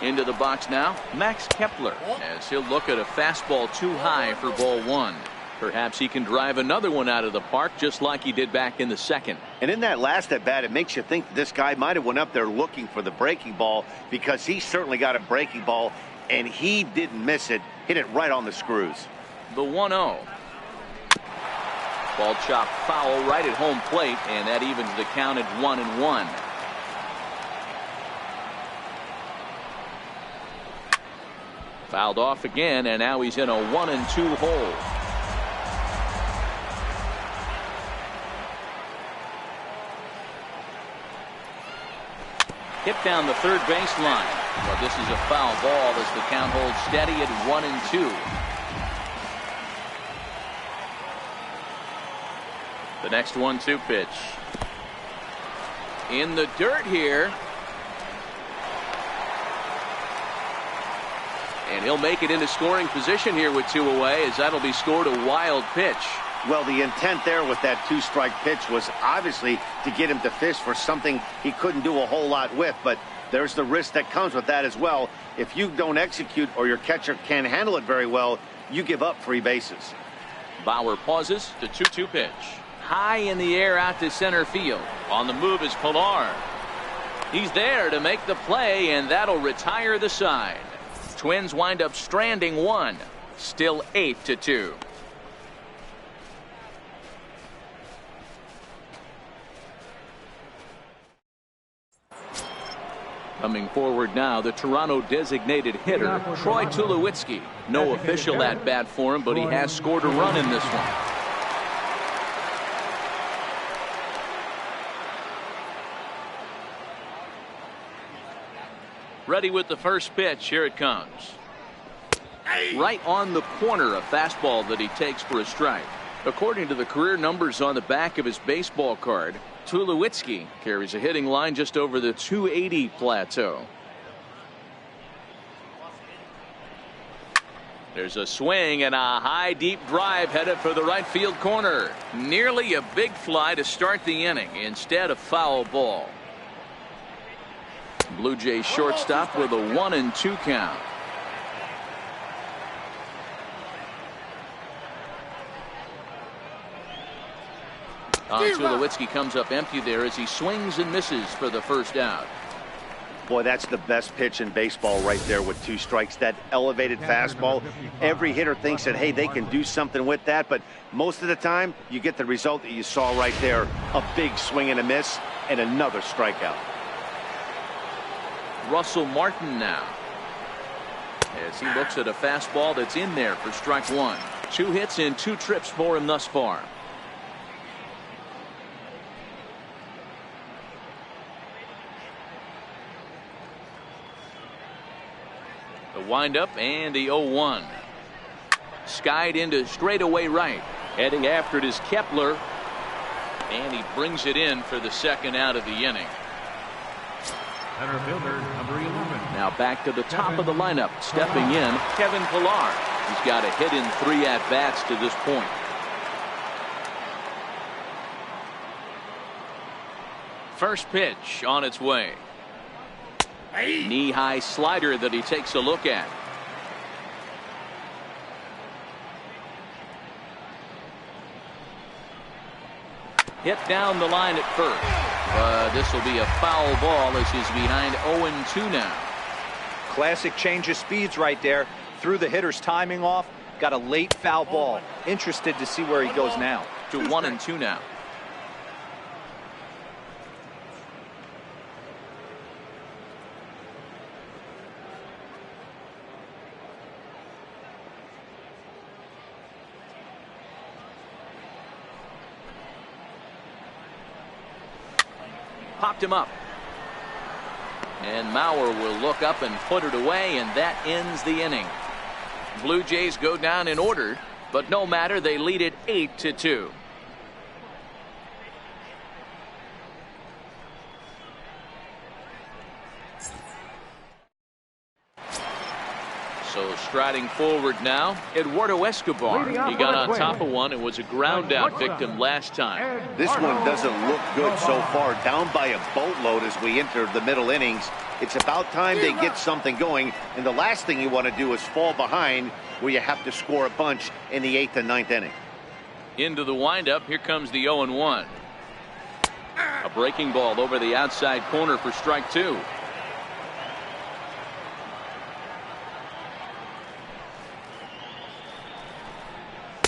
Into the box now, Max Kepler, as he'll look at a fastball too high for ball 1. Perhaps he can drive another one out of the park just like he did back in the second. And in that last at bat, it makes you think that this guy might have went up there looking for the breaking ball, because he certainly got a breaking ball, and he didn't miss it. Hit it right on the screws. The 1-0. Ball chopped foul right at home plate, and that evens the count at 1-1. Fouled off again, and now he's in a 1-2 hole. Hit down the third baseline. But this is a foul ball as the count holds steady at 1-2. The next 1-2 pitch. In the dirt here. And he'll make it into scoring position here with 2 away, as that'll be scored a wild pitch. Well, the intent there with that 2-strike pitch was obviously to get him to fish for something he couldn't do a whole lot with, but there's the risk that comes with that as well. If you don't execute or your catcher can't handle it very well, you give up free bases. Bauer pauses. The 2-2 pitch. High in the air out to center field. On the move is Pilar. He's there to make the play, and that'll retire the side. Twins wind up stranding 1. Still 8-2. Coming forward now, the Toronto designated hitter, Troy Tulowitzki. No official at bat for him, but he has scored a run in this one. Ready with the first pitch. Here it comes. Right on the corner, a fastball that he takes for a strike. According to the career numbers on the back of his baseball card, Tulowitzki carries a hitting line just over the 280 plateau. There's a swing and a high deep drive headed for the right field corner. Nearly a big fly to start the inning. Instead, a foul ball. Blue Jays shortstop with a 1-2 count. Tulowitzki comes up empty there as he swings and misses for the first out. Boy, that's the best pitch in baseball right there with 2 strikes. That elevated fastball. Every hitter thinks that, hey, they can do something with that, but most of the time you get the result that you saw right there. A big swing and a miss and another strikeout. Russell Martin now, as he looks at a fastball that's in there for strike 1. 2 hits and 2 trips for him thus far. The windup and the 0-1. Skied into straightaway right. Heading after it is Kepler. And he brings it in for the second out of the inning. Center fielder, number 11. Now back to the top of the lineup. Stepping in, Kevin Pillar. He's got a hit in 3 at-bats to this point. First pitch on its way. Knee-high slider that he takes a look at. Hit down the line at first. This will be a foul ball as he's behind 0-2 now. Classic change of speeds right there. Threw the hitter's timing off. Got a late foul ball. Interested to see where he goes now. To 1-2 now. Popped him up. And Mauer will look up and put it away, and that ends the inning. Blue Jays go down in order, but no matter, they lead it 8-2. So striding forward now, Eduardo Escobar. He got on top of one and was a ground out victim last time. This one doesn't look good so far. Down by a boatload as we enter the middle innings. It's about time they get something going, and the last thing you want to do is fall behind where you have to score a bunch in the 8th and 9th inning. Into the windup, here comes the 0-1. A breaking ball over the outside corner for strike 2.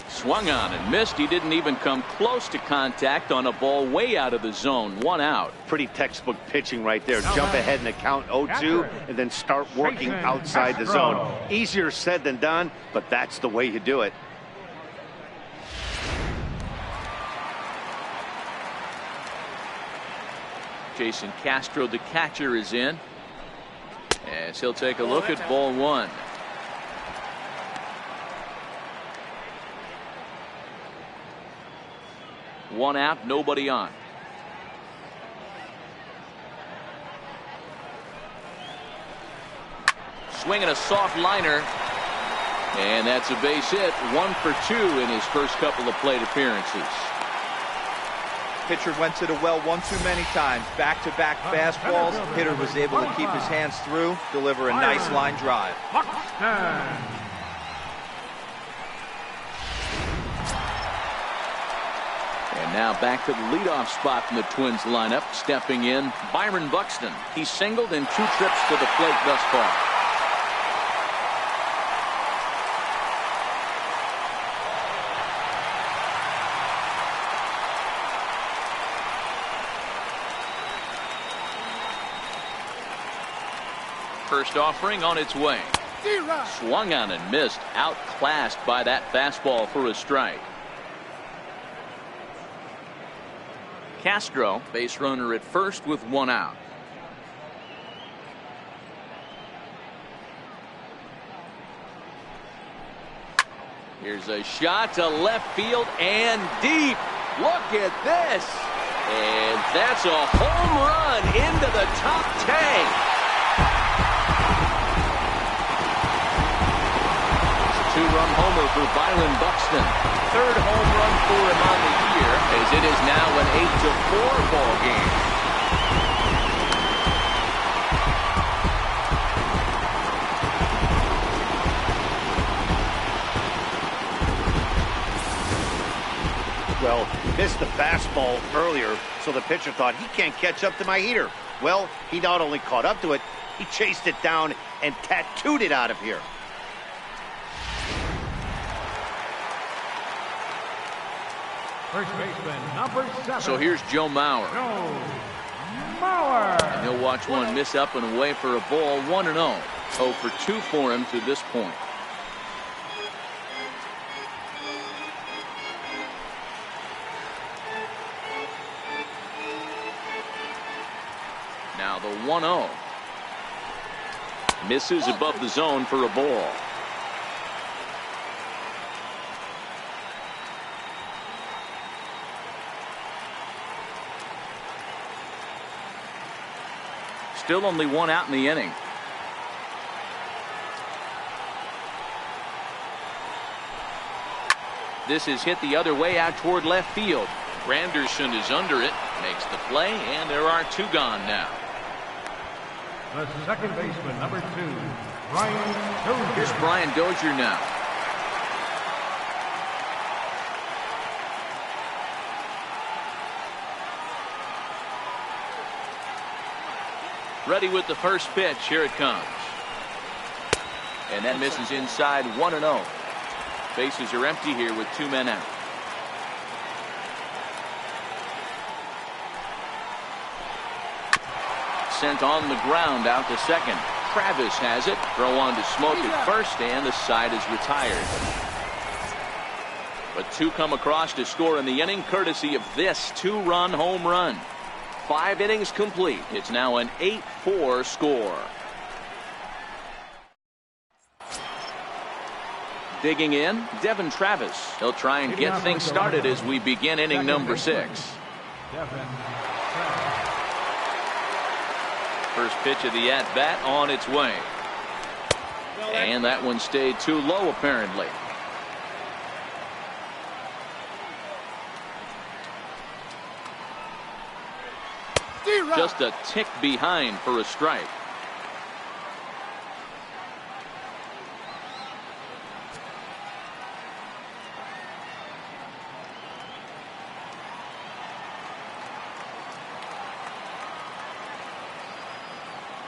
Swung on and missed. He didn't even come close to contact on a ball way out of the zone. 1 out. Pretty textbook pitching right there. Jump ahead in the count 0-2 and then start working outside the zone. Easier said than done, but that's the way you do it. Jason Castro, the catcher, is in as he'll take a look at ball 1. One out, nobody on. Swinging a soft liner, and that's a base hit. 1 for 2 in his first couple of plate appearances. Pitcher went to the well one too many times. Back-to-back fastballs. Hitter was able to keep his hands through, deliver a nice line drive. And now back to the leadoff spot in the Twins lineup. Stepping in, Byron Buxton. He's singled in 2 trips to the plate thus far. First offering on its way. Swung on and missed. Outclassed by that fastball for a strike. Castro, base runner at first with 1 out. Here's a shot to left field and deep. Look at this. And that's a home run into the top tank. It's a two-run homer for Byron Buxton. Third home run for him on the year, as it is now an 8-4 ball game. Well, missed the fastball earlier, so the pitcher thought he can't catch up to my heater. Well, he not only caught up to it, he chased it down and tattooed it out of here. First baseman, number 7. So here's Joe Mauer. Joe Mauer. And he'll watch one miss up and away for a ball. 1-0. 0 for 2 for him to this point. Now the 1-0. Misses above the zone for a ball. Still only one out in the inning. This is hit the other way out toward left field. Granderson is under it, makes the play, and there are 2 gone now. The second baseman, number 2, Brian Dozier. Here's Brian Dozier now. Ready with the first pitch. Here it comes. And that misses inside. 1-0. Bases are empty here with 2 men out. Sent on the ground out to second. Travis has it. Throw on to Smoke at first, and the side is retired. But 2 come across to score in the inning, courtesy of this 2-run home run. 5 innings complete. It's now an 8-4 score. Digging in, Devin Travis. He'll try and get things started as we begin inning number 6. First pitch of the at-bat on its way. And that one stayed too low, apparently. Just a tick behind for a strike.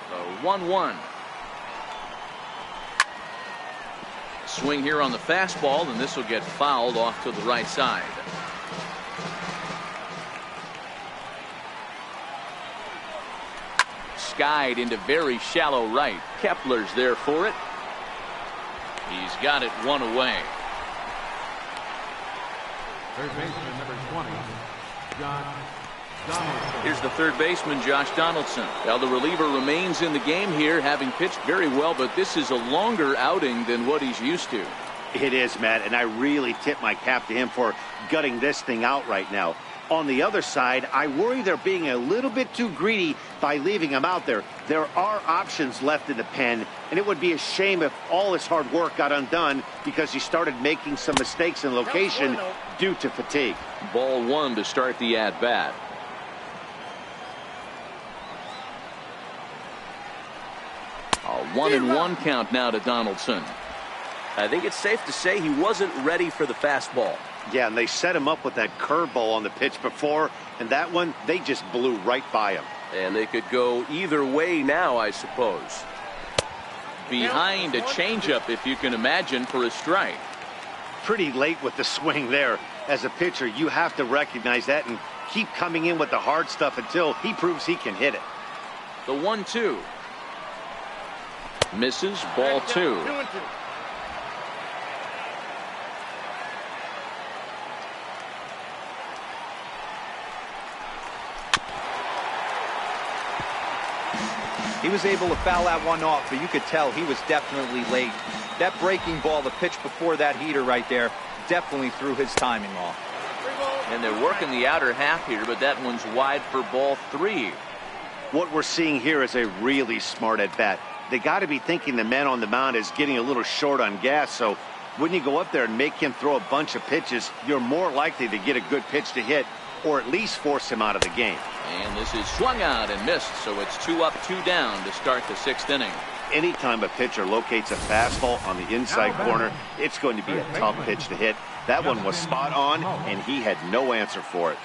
The 1-1. Swing here on the fastball, and this will get fouled off to the right side. Skied into very shallow right. Kepler's there for it. He's got it 1 away. Third baseman, number 20, Josh Donaldson. Here's the third baseman, Josh Donaldson. Well, the reliever remains in the game here, having pitched very well, but this is a longer outing than what he's used to. It is, Matt, and I really tip my cap to him for gutting this thing out right now. On the other side, I worry they're being a little bit too greedy by leaving him out there. There are options left in the pen, and it would be a shame if all his hard work got undone because he started making some mistakes in location due to fatigue. Ball 1 to start the at-bat. A 1-1 count now to Donaldson. I think it's safe to say he wasn't ready for the fastball. Yeah, and they set him up with that curveball on the pitch before, and that one, they just blew right by him. And they could go either way now, I suppose. Behind a changeup, if you can imagine, for a strike. Pretty late with the swing there. As a pitcher, you have to recognize that and keep coming in with the hard stuff until he proves he can hit it. The 1-2. Misses. Ball 2. He was able to foul that one off, but you could tell he was definitely late. That breaking ball, the pitch before that heater right there, definitely threw his timing off. And they're working the outer half here, but that one's wide for ball 3. What we're seeing here is a really smart at bat. They got to be thinking the man on the mound is getting a little short on gas, so when you go up there and make him throw a bunch of pitches, you're more likely to get a good pitch to hit or at least force him out of the game. And this is swung out and missed, so it's 2 up, 2 down to start the 6th inning. Anytime a pitcher locates a fastball on the inside corner, it's going to be a tough pitch to hit. That one was spot on, and he had no answer for it.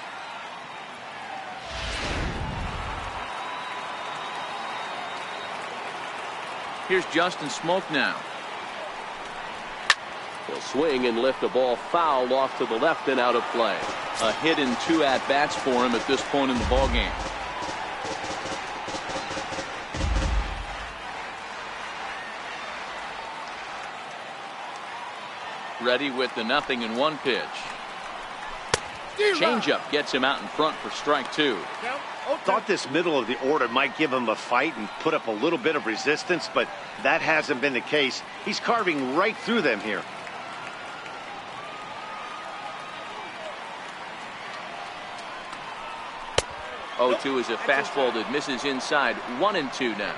Here's Justin Smoke now. He'll swing and lift a ball foul off to the left and out of play. A hit in 2 at-bats for him at this point in the ballgame. Ready with the 0-1 pitch. Changeup gets him out in front for strike 2. Thought this middle of the order might give him a fight and put up a little bit of resistance, but that hasn't been the case. He's carving right through them here. Oh-2 is a fastball that misses inside. 1-2 now.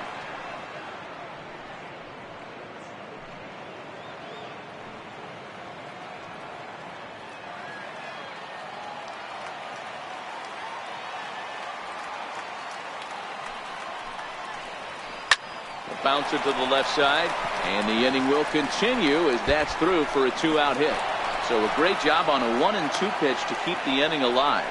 Bounce it to the left side, and the inning will continue as that's through for a 2-out hit. So a great job on a 1-2 pitch to keep the inning alive.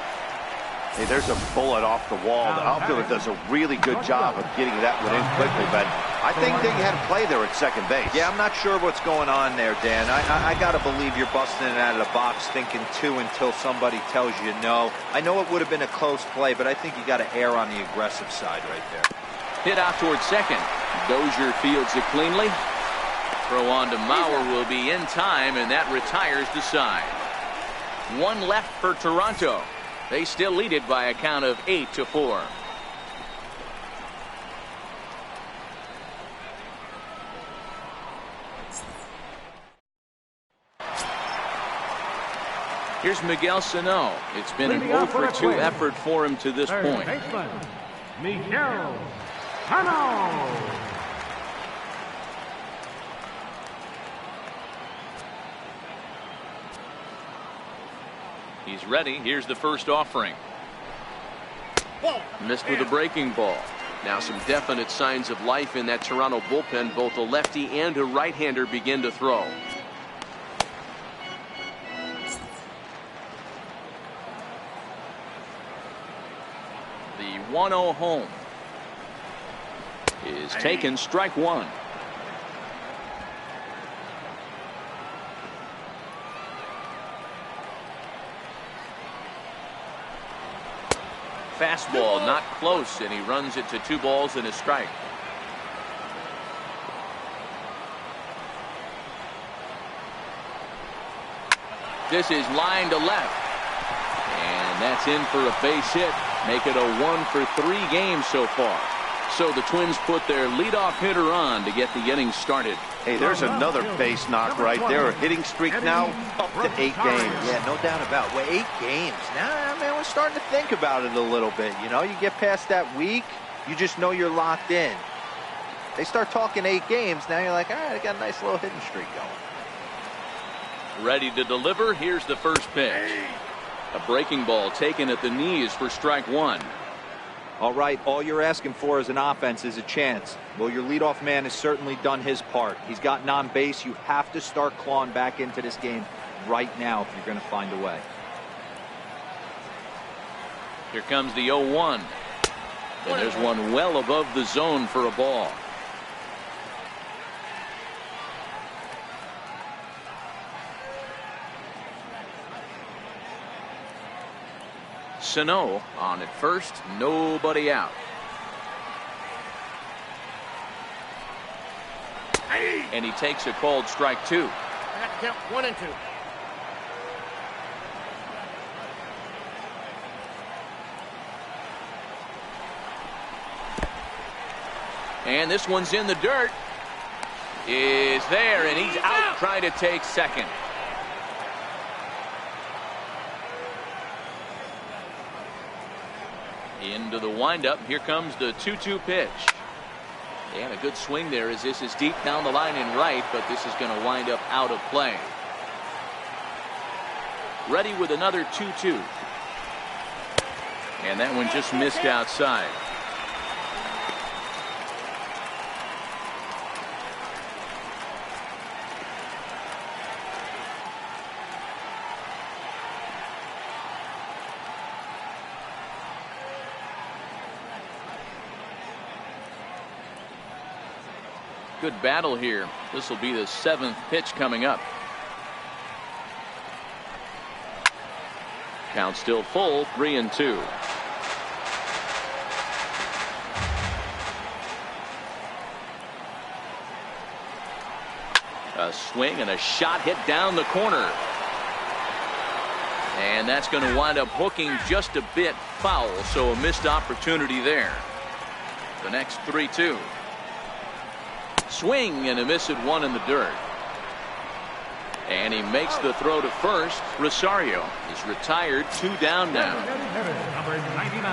Hey, there's a bullet off the wall. The outfielder does a really good job of getting that one in quickly, but I think they had a play there at second base. Yeah, I'm not sure what's going on there, Dan. I got to believe you're busting it out of the box thinking 2 until somebody tells you no. I know it would have been a close play, but I think you got to err on the aggressive side right there. Hit out towards second. Dozier fields it cleanly. Throw on to Mauer will be in time, and that retires the side. 1 left for Toronto. They still lead it by a count of 8-4. Here's Miguel Sano. It's been an 0-for-2 effort for him to this point. Miguel Sano. He's ready. Here's the first offering. Missed with a breaking ball. Now some definite signs of life in that Toronto bullpen. Both a lefty and a right-hander begin to throw. The 1-0 home is taken. Strike 1. Fastball not close, and he runs it to 2 balls and a strike. This is line to left, and that's in for a base hit. Make it a 1-for-3 game so far. So the Twins put their leadoff hitter on to get the inning started. Hey, there's another base knock right there. A hitting streak now up to 8 games. Yeah, no doubt about it. Well, 8 games. Now, man, we're starting to think about it a little bit. You know, you get past that week, you just know you're locked in. They start talking 8 games, now you're like, all right, I got a nice little hitting streak going. Ready to deliver. Here's the first pitch. A breaking ball taken at the knees for strike 1. All right, all you're asking for as an offense is a chance. Well, your leadoff man has certainly done his part. He's gotten on base. You have to start clawing back into this game right now if you're going to find a way. Here comes the 0-1. And there's one well above the zone for a ball. Sano on at first, nobody out. And he takes a called strike 2. Count 1 and 2. And this one's in the dirt. is there, and he's out trying to take second. Into the windup. Here comes the 2-2 pitch. And a good swing there as this is deep down the line in right, but this is going to wind up out of play. Ready with another 2-2. And that one just missed outside. Good battle here. This will be the 7th pitch coming up. Count still full, 3-2. A swing and a shot hit down the corner. And that's going to wind up hooking just a bit foul, so a missed opportunity there. The next 3-2. Swing and a miss at one in the dirt. And he makes the throw to first. Rosario is retired, 2 down now. Number 99.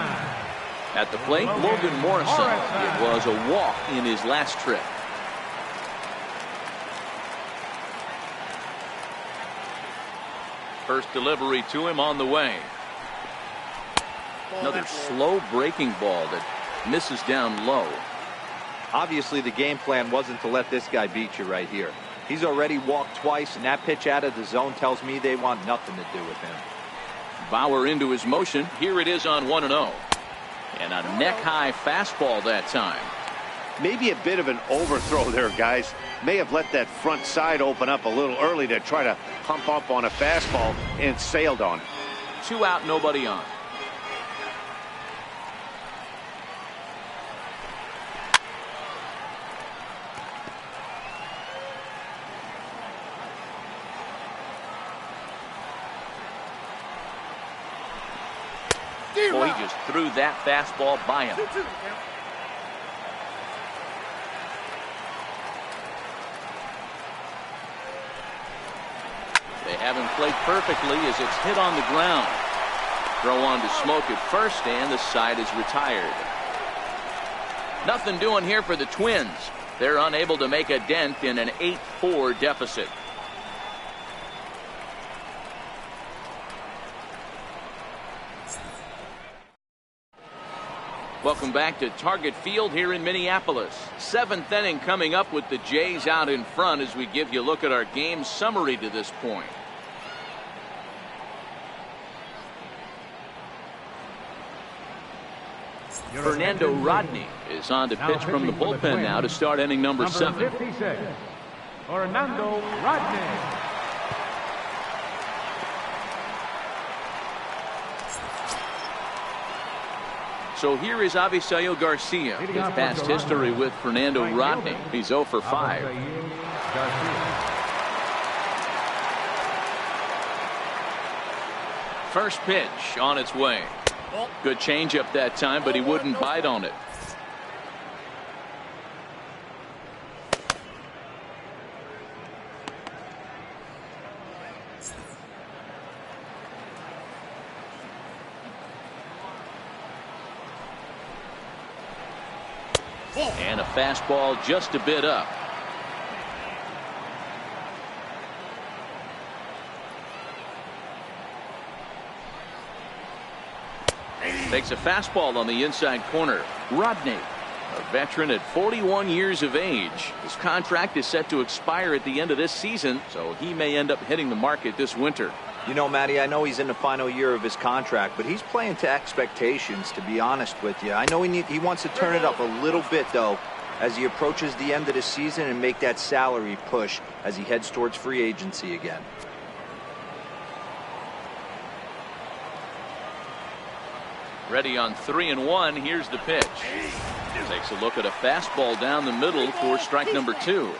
At the plate, Logan Morrison. It was a walk in his last trip. First delivery to him on the way. Another slow breaking ball that misses down low. Obviously, the game plan wasn't to let this guy beat you right here. He's already walked twice, and that pitch out of the zone tells me they want nothing to do with him. Bauer into his motion. Here it is on 1-0. And a neck-high fastball that time. Maybe a bit of an overthrow there, guys. May have let that front side open up a little early to try to pump up on a fastball and sailed on. 2 out, nobody on. Boy, he just threw that fastball by him. They have him played perfectly as it's hit on the ground. Throw on to Smoke at first, and the side is retired. Nothing doing here for the Twins. They're unable to make a dent in an 8-4 deficit. Welcome back to Target Field here in Minneapolis. 7th inning coming up with the Jays out in front as we give you a look at our game summary to this point. Fernando Rodney is on to pitch from the bullpen now to start inning number 7. 56, Fernando Rodney. So here is Avisail Garcia. His past history with Fernando Rodney. He's 0 for 5. First pitch on its way. Good changeup that time, but he wouldn't bite on it. And a fastball just a bit up. Takes a fastball on the inside corner. Rodney, a veteran at 41 years of age. His contract is set to expire at the end of this season, so he may end up hitting the market this winter. You know, Matty, I know he's in the final year of his contract, but he's playing to expectations, to be honest with you. I know he wants to turn it up a little bit, though, as he approaches the end of the season and make that salary push as he heads towards free agency again. Ready on 3-1. Here's the pitch. Takes a look at a fastball down the middle for strike number 2.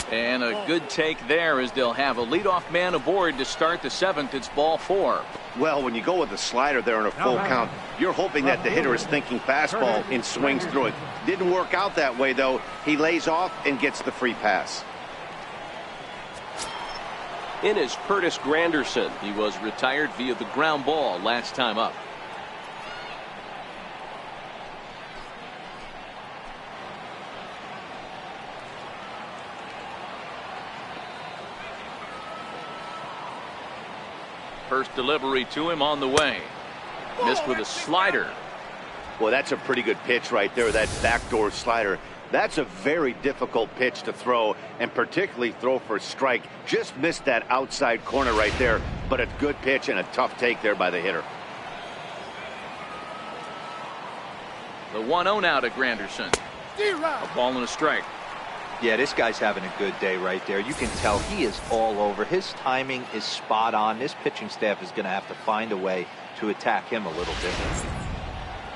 And a good take there as they'll have a leadoff man aboard to start the 7th. It's ball 4. Well, when you go with the slider there in a full count, you're hoping that the hitter is thinking fastball and swings through it. Didn't work out that way, though. He lays off and gets the free pass. In is Curtis Granderson. He was retired via the ground ball last time up. First delivery to him on the way. Missed with a slider. Well, that's a pretty good pitch right there, that backdoor slider. That's a very difficult pitch to throw, and particularly throw for a strike. Just missed that outside corner right there, but a good pitch and a tough take there by the hitter. The 1-0 now to Granderson. A ball and a strike. Yeah, this guy's having a good day right there. You can tell he is all over. His timing is spot on. This pitching staff is going to have to find a way to attack him a little bit.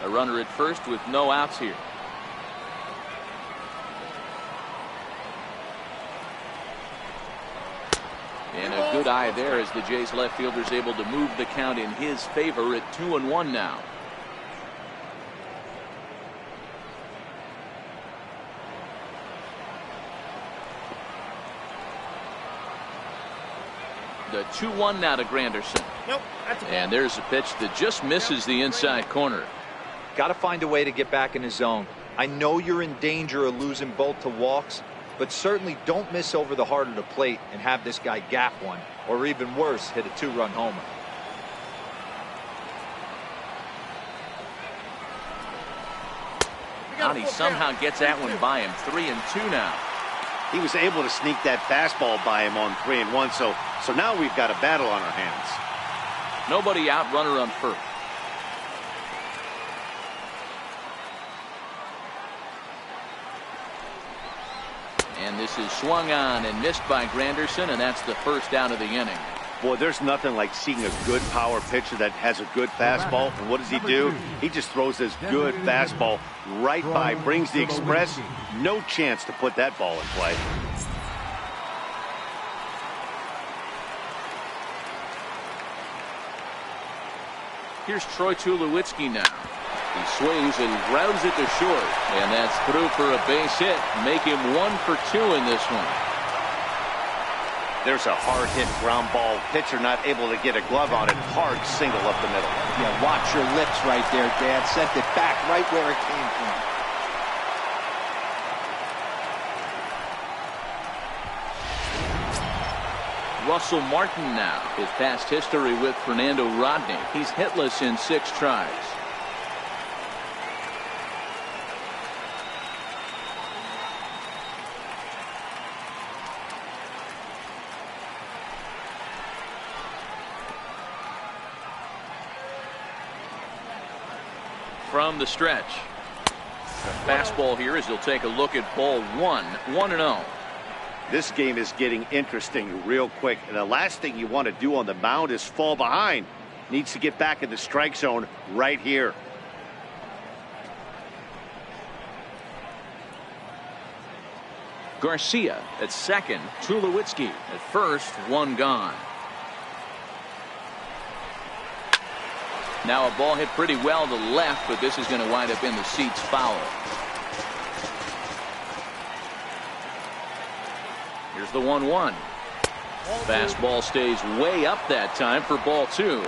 A runner at first with no outs here. And a good eye there as the Jays left fielder is able to move the count in his favor at 2-1 now. The 2-1 now to Granderson. Nope, and there's a pitch that just misses the inside corner. Got to find a way to get back in the zone. I know you're in danger of losing both to walks, but certainly don't miss over the heart of the plate and have this guy gap one, or even worse, hit a 2-run homer. And he somehow gets that one by him. 3-2 now. He was able to sneak that fastball by him on 3-1, so now we've got a battle on our hands. Nobody out, runner on first. And this is swung on and missed by Granderson, and that's the first out of the inning. Boy, there's nothing like seeing a good power pitcher that has a good fastball. And what does he do? He just throws this good fastball right by, brings the express. No chance to put that ball in play. Here's Troy Tulowitzki now. He swings and grounds it to short. And that's through for a base hit. Make him 1 for 2 in this one. There's a hard hit ground ball. Pitcher not able to get a glove on it. Hard single up the middle. Yeah, watch your lips right there, Dad. Sent it back right where it came from. Russell Martin now. His past history with Fernando Rodney. He's hitless in 6 tries. From the stretch. A fastball here as he'll take a look at ball 1. 1-0. This game is getting interesting real quick, and the last thing you want to do on the mound is fall behind. Needs to get back in the strike zone right here. Garcia at second. Tulowitzki at first. 1 gone. Now a ball hit pretty well to left, but this is going to wind up in the seats foul. Here's the 1-1. Fastball stays way up that time for ball 2.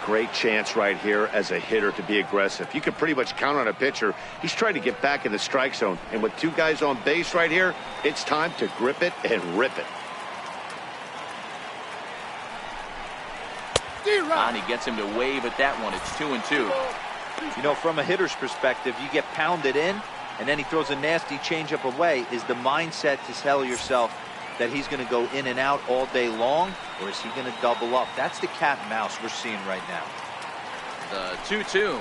Great chance right here as a hitter to be aggressive. You can pretty much count on a pitcher. He's trying to get back in the strike zone. And with 2 guys on base right here, it's time to grip it and rip it. And he gets him to wave at that one. It's 2-2. You know, from a hitter's perspective, you get pounded in, and then he throws a nasty changeup away. Is the mindset to tell yourself that he's going to go in and out all day long, or is he going to double up? That's the cat and mouse we're seeing right now. The 2-2.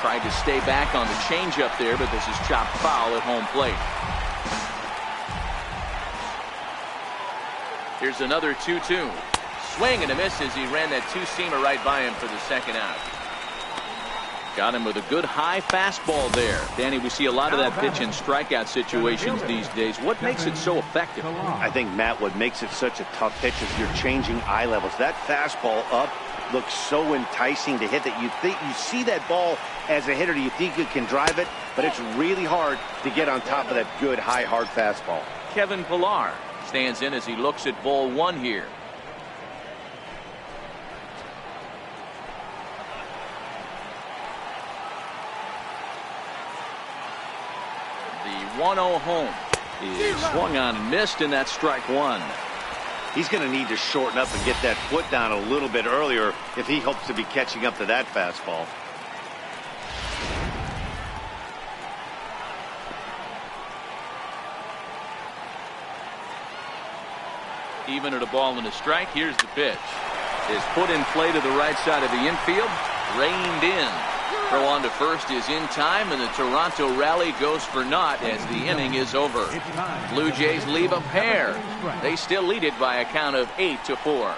Tried to stay back on the changeup there, but this is chopped foul at home plate. Here's another 2-2. Swing and a miss as he ran that 2-seamer right by him for the second out. Got him with a good high fastball there. Danny, we see a lot of that pitch in strikeout situations these days. What makes it so effective? I think, Matt, what makes it such a tough pitch is you're changing eye levels. That fastball up looks so enticing to hit that you think you see that ball as a hitter. You think you can drive it, but it's really hard to get on top of that good high hard fastball. Kevin Pillar stands in as he looks at ball one here. The 1-0 home is swung on and missed, and that's strike one. He's going to need to shorten up and get that foot down a little bit earlier if he hopes to be catching up to that fastball. Even at a ball and a strike, here's the pitch. Is put in play to the right side of the infield, reined in. Throw on to first is in time, and the Toronto rally goes for naught as the inning is over. Blue Jays leave a pair. They still lead it by a count of 8-4.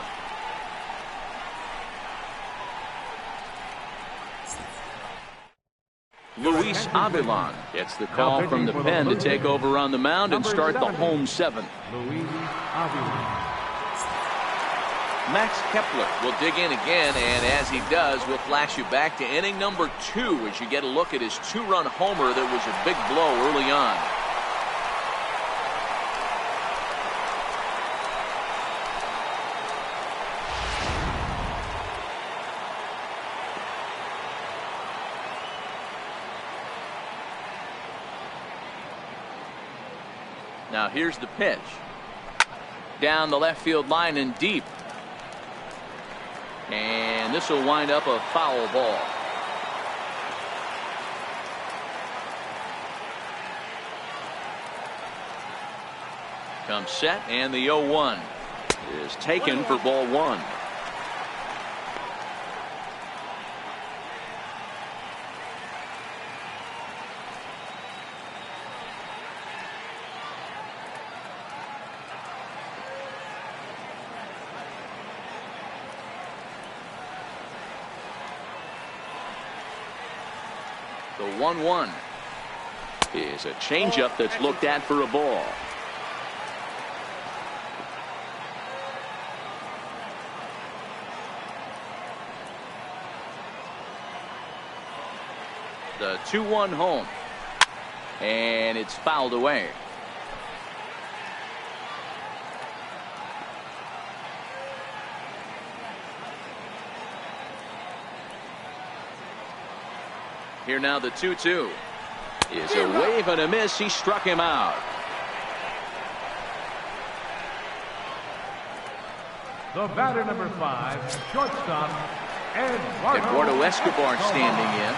Luis Avilan gets the call from the pen to take over on the mound and start the home seventh. Max Kepler will dig in again, and as he does, we'll flash you back to inning number 2 as you get a look at his 2-run homer that was a big blow early on. Now here's the pitch. Down the left field line and deep. And this will wind up a foul ball. Comes set, and the 0-1 is taken for ball one. The 1-1 is a changeup that's looked at for a ball. The 2-1 home, and it's fouled away. Here now the 2-2 is a wave and a miss. He struck him out. The batter number 5, shortstop, Eduardo Escobar standing in.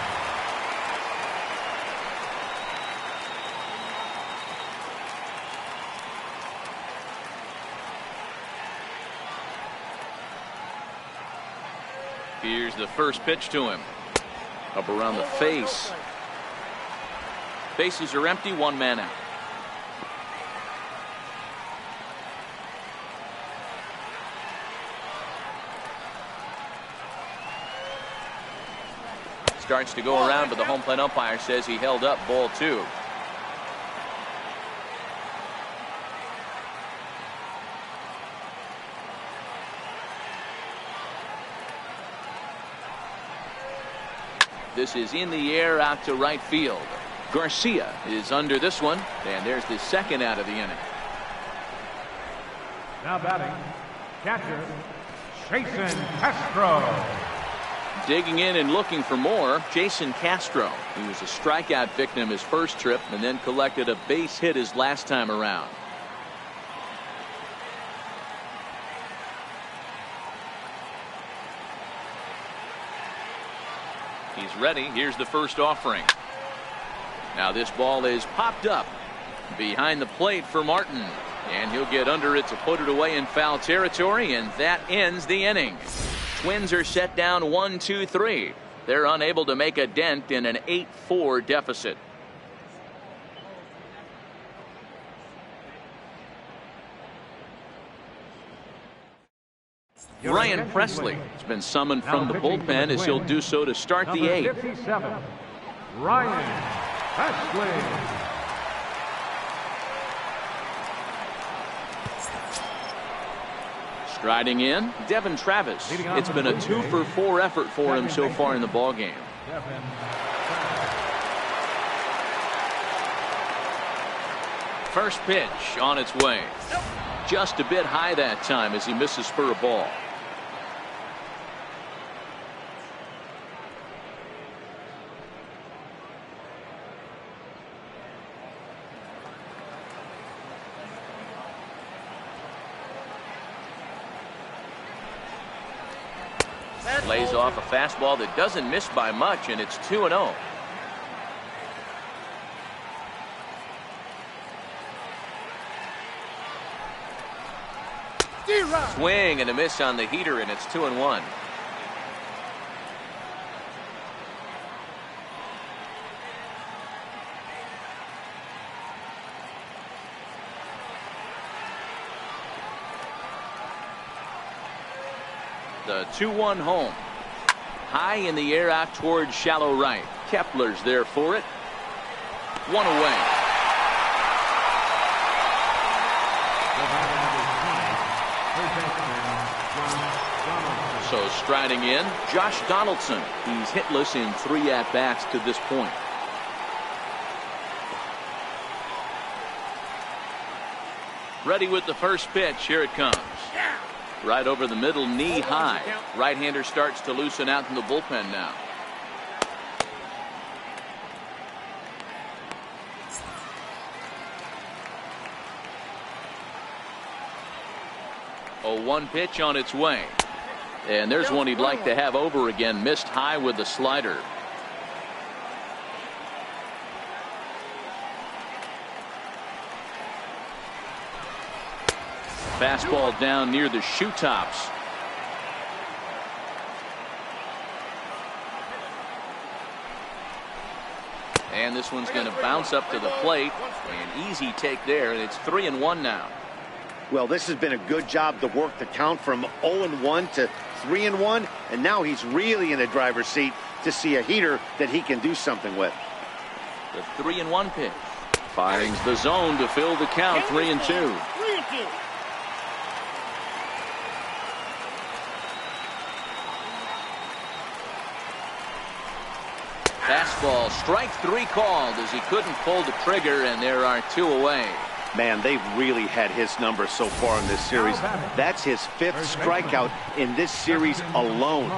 Here's the first pitch to him. Up around the face. Bases are empty, one man out. Starts to go around, but the home plate umpire says he held up ball 2. This is in the air out to right field. Garcia is under this one, and there's the second out of the inning. Now batting, catcher, Jason Castro. Digging in and looking for more, Jason Castro. He was a strikeout victim his first trip and then collected a base hit his last time around. He's ready. Here's the first offering. Now this ball is popped up behind the plate for Martin, and he'll get under it to put it away in foul territory, and that ends the inning. Twins are set down 1-2-3. They're unable to make a dent in an 8-4 deficit. Ryan Presley has been summoned from the bullpen as he'll do so to start the eighth. 57, Ryan Presley. Striding in, Devin Travis. It's been a 2-for-4 effort for him so far in the ballgame. First pitch on its way. Just a bit high that time as he misses spur a ball. Lays off a fastball that doesn't miss by much, and it's 2-0. Swing and a miss on the heater, and it's 2-1. The 2-1 home. High in the air out towards shallow right. Kepler's there for it. One away. So striding in, Josh Donaldson. He's hitless in 3 at-bats to this point. Ready with the first pitch. Here it comes. Right over the middle, knee high. Right-hander starts to loosen out in the bullpen now. A 1 pitch on its way. And there's one he'd like to have over again. Missed high with the slider. Fastball down near the shoe tops. And this one's going to bounce up to the plate. An easy take there, and it's 3-1 now. Well, this has been a good job to work the count from 0-1 to 3-1, and now he's really in the driver's seat to see a heater that he can do something with. The 3-1 pitch finds the zone to fill the count. 3-2. Fastball, strike 3 called as he couldn't pull the trigger, and there are 2 away. Man, they've really had his number so far in this series. That's his 5th strikeout in this series alone.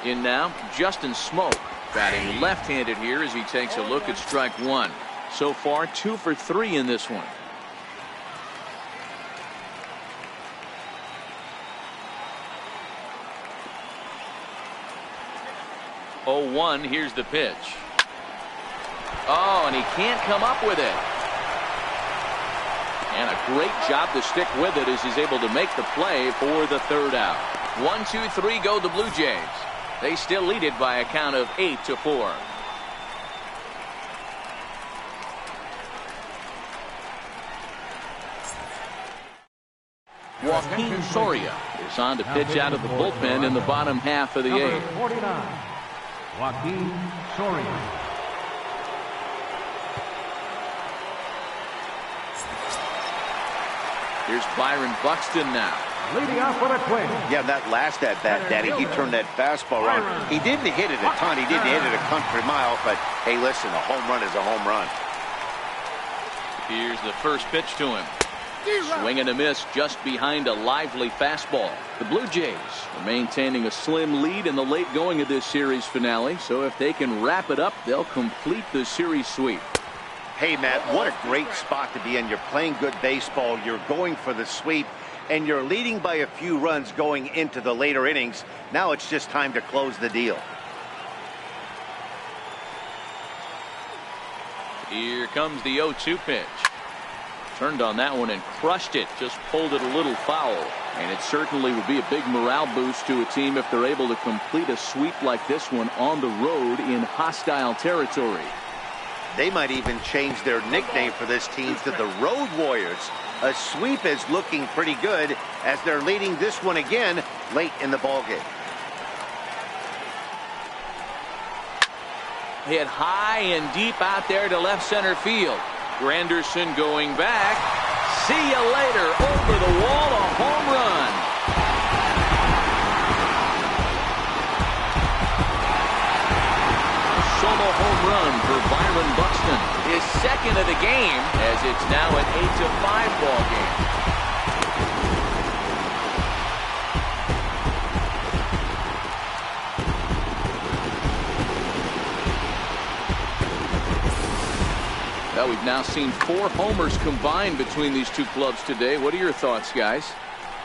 In now, Justin Smoke, batting left-handed here as he takes a look at strike 1. So far, 2 for 3 in this one. Oh, 1, here's the pitch. Oh, and he can't come up with it. And a great job to stick with it as he's able to make the play for the 3rd out. 1, 2, 3 go the Blue Jays. They still lead it by a count of 8-4. Joaquin Soria is on to pitch out of the bullpen in the bottom half of the 8th. 49, Joaquin Soria. Here's Byron Buxton now. Leading off with a twin. Yeah, that last at-bat, Daddy, he turned that fastball around. He didn't hit it a ton. He didn't hit it a country mile, but hey, listen, a home run is a home run. Here's the first pitch to him. Swing and a miss just behind a lively fastball. The Blue Jays are maintaining a slim lead in the late going of this series finale, so if they can wrap it up, they'll complete the series sweep. Hey, Matt, what a great spot to be in. You're playing good baseball. You're going for the sweep, and you're leading by a few runs going into the later innings. Now it's just time to close the deal. Here comes the 0-2 pitch. Turned on that one and crushed it. Just pulled it a little foul. And it certainly would be a big morale boost to a team if they're able to complete a sweep like this one on the road in hostile territory. They might even change their nickname for this team to the Road Warriors. A sweep is looking pretty good as they're leading this one again late in the ballgame. Hit high and deep out there to left center field. Granderson going back. See you later. Over the wall, a home run. A solo home run for Byron Buxton. His second of the game, as it's now an 8-5 ball game. Well, we've now seen 4 homers combined between these two clubs today. What are your thoughts, guys?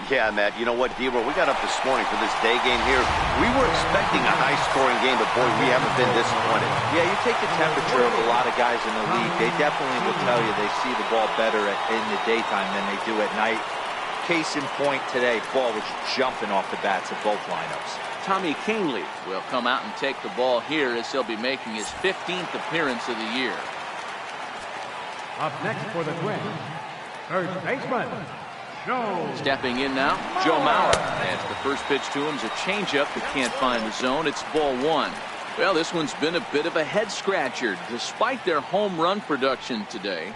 Yeah, Matt, you know what, D-Roll, we got up this morning for this day game here. We were expecting a high-scoring game, but, boy, we haven't been disappointed. Yeah, you take the temperature of a lot of guys in the league. They definitely will tell you they see the ball better in the daytime than they do at night. Case in point today, ball was jumping off the bats of both lineups. Tommy Kingley will come out and take the ball here as he'll be making his 15th appearance of the year. Up next for the Twins, third baseman, Joe. Stepping in now, Joe Mauer. And the first pitch to him is a changeup that can't find the zone. It's ball 1. Well, this one's been a bit of a head scratcher despite their home run production today.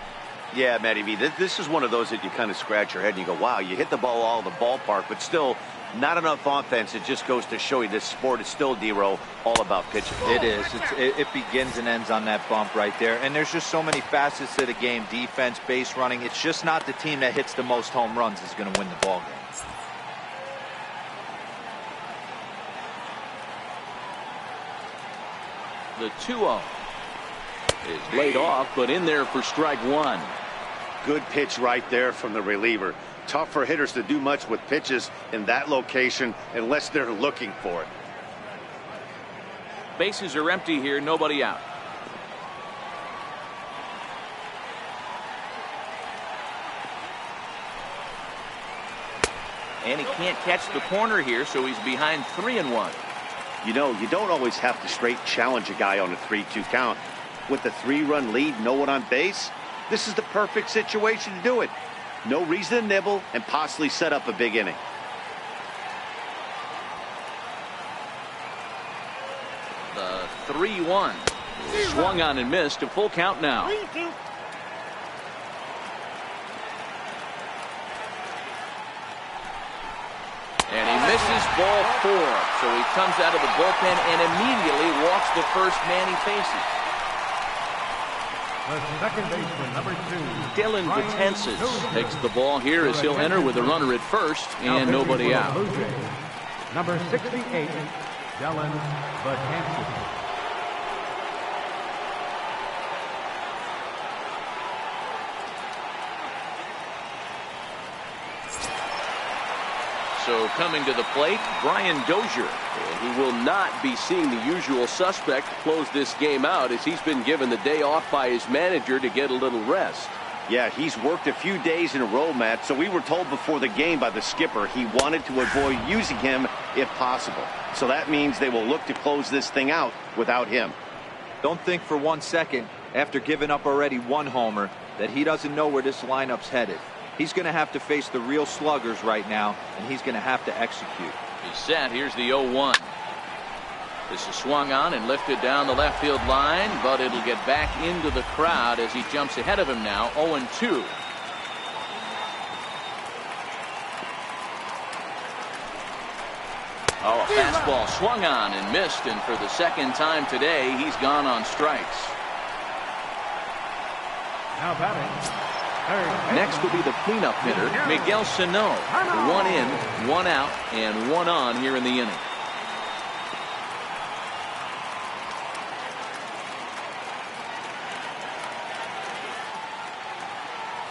Yeah, Matty V, this is one of those that you kind of scratch your head and you go, wow, you hit the ball all the ballpark, but still not enough offense. It just goes to show you this sport is still, D-Roll, all about pitching. It is. It begins and ends on that bump right there. And there's just so many facets to the game. Defense, base running. It's just not the team that hits the most home runs is going to win the ball game. The 2-0 is laid off, but in there for strike 1. Good pitch right there from the reliever. Tough for hitters to do much with pitches in that location unless they're looking for it. Bases are empty here, nobody out. And he can't catch the corner here, so he's behind 3-1. You know, you don't always have to straight challenge a guy on a 3-2 count. With the 3-run lead, no one on base, this is the perfect situation to do it. No reason to nibble and possibly set up a big inning. The 3-1 swung on and missed. A full count now. And he misses ball 4. So he comes out of the bullpen and immediately walks the first man he faces. The second baseman, number 2, Dylan Betances takes the ball here as he'll enter with a runner at first and nobody out. Number 68, Dylan Betances. So coming to the plate, Brian Dozier. And he will not be seeing the usual suspect close this game out as he's been given the day off by his manager to get a little rest. Yeah, he's worked a few days in a row, Matt, so we were told before the game by the skipper he wanted to avoid using him if possible. So that means they will look to close this thing out without him. Don't think for 1 second, after giving up already 1 homer, that he doesn't know where this lineup's headed. He's going to have to face the real sluggers right now, and he's going to have to execute. He's set. Here's the 0-1. This is swung on and lifted down the left field line, but it'll get back into the crowd as he jumps ahead of him now. 0-2. Oh, a fastball swung on and missed, and for the second time today, he's gone on strikes. Now batting. Next will be the cleanup hitter, Miguel Sano. 1 in, 1 out, and 1 on here in the inning.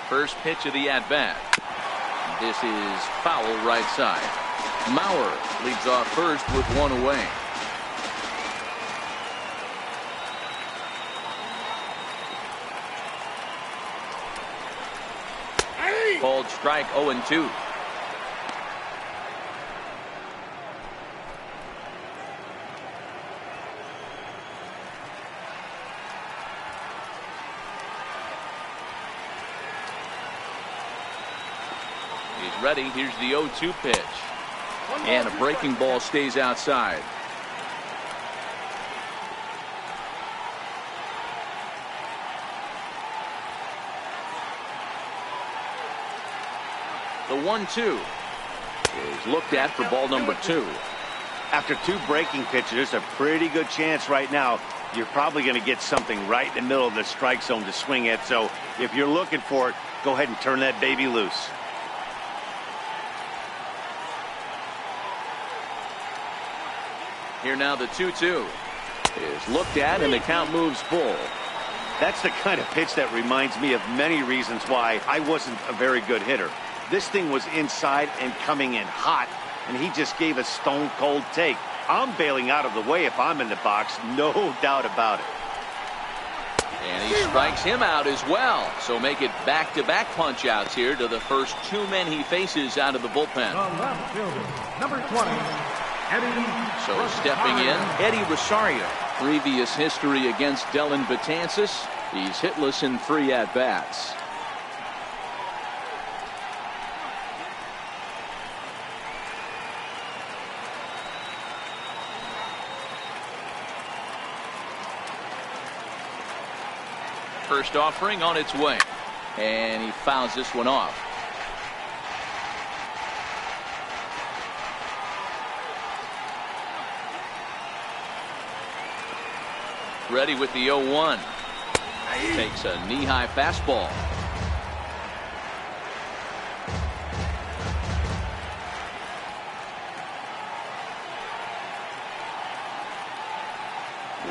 First pitch of the at-bat. This is foul right side. Mauer leads off first with 1 away. Called strike 0-2. ready. Here's the 0-2 pitch. And a breaking ball stays outside. The 1-2 is looked at for ball number 2. After 2 breaking pitches, there's a pretty good chance right now you're probably going to get something right in the middle of the strike zone to swing at. So if you're looking for it, go ahead and turn that baby loose. Here now the 2-2 is looked at, and the count moves full. That's the kind of pitch that reminds me of many reasons why I wasn't a very good hitter. This thing was inside and coming in hot, and he just gave a stone-cold take. I'm bailing out of the way if I'm in the box, no doubt about it. And he strikes him out as well. So make it back-to-back punch-outs here to the first 2 men he faces out of the bullpen. The left fielder, number 20, Eddie. So stepping in, Eddie Rosario. Previous history against Dellin Betances. He's hitless in 3 at-bats. First offering on its way, and he fouls this one off. Ready with the 0-1. Takes a knee-high fastball.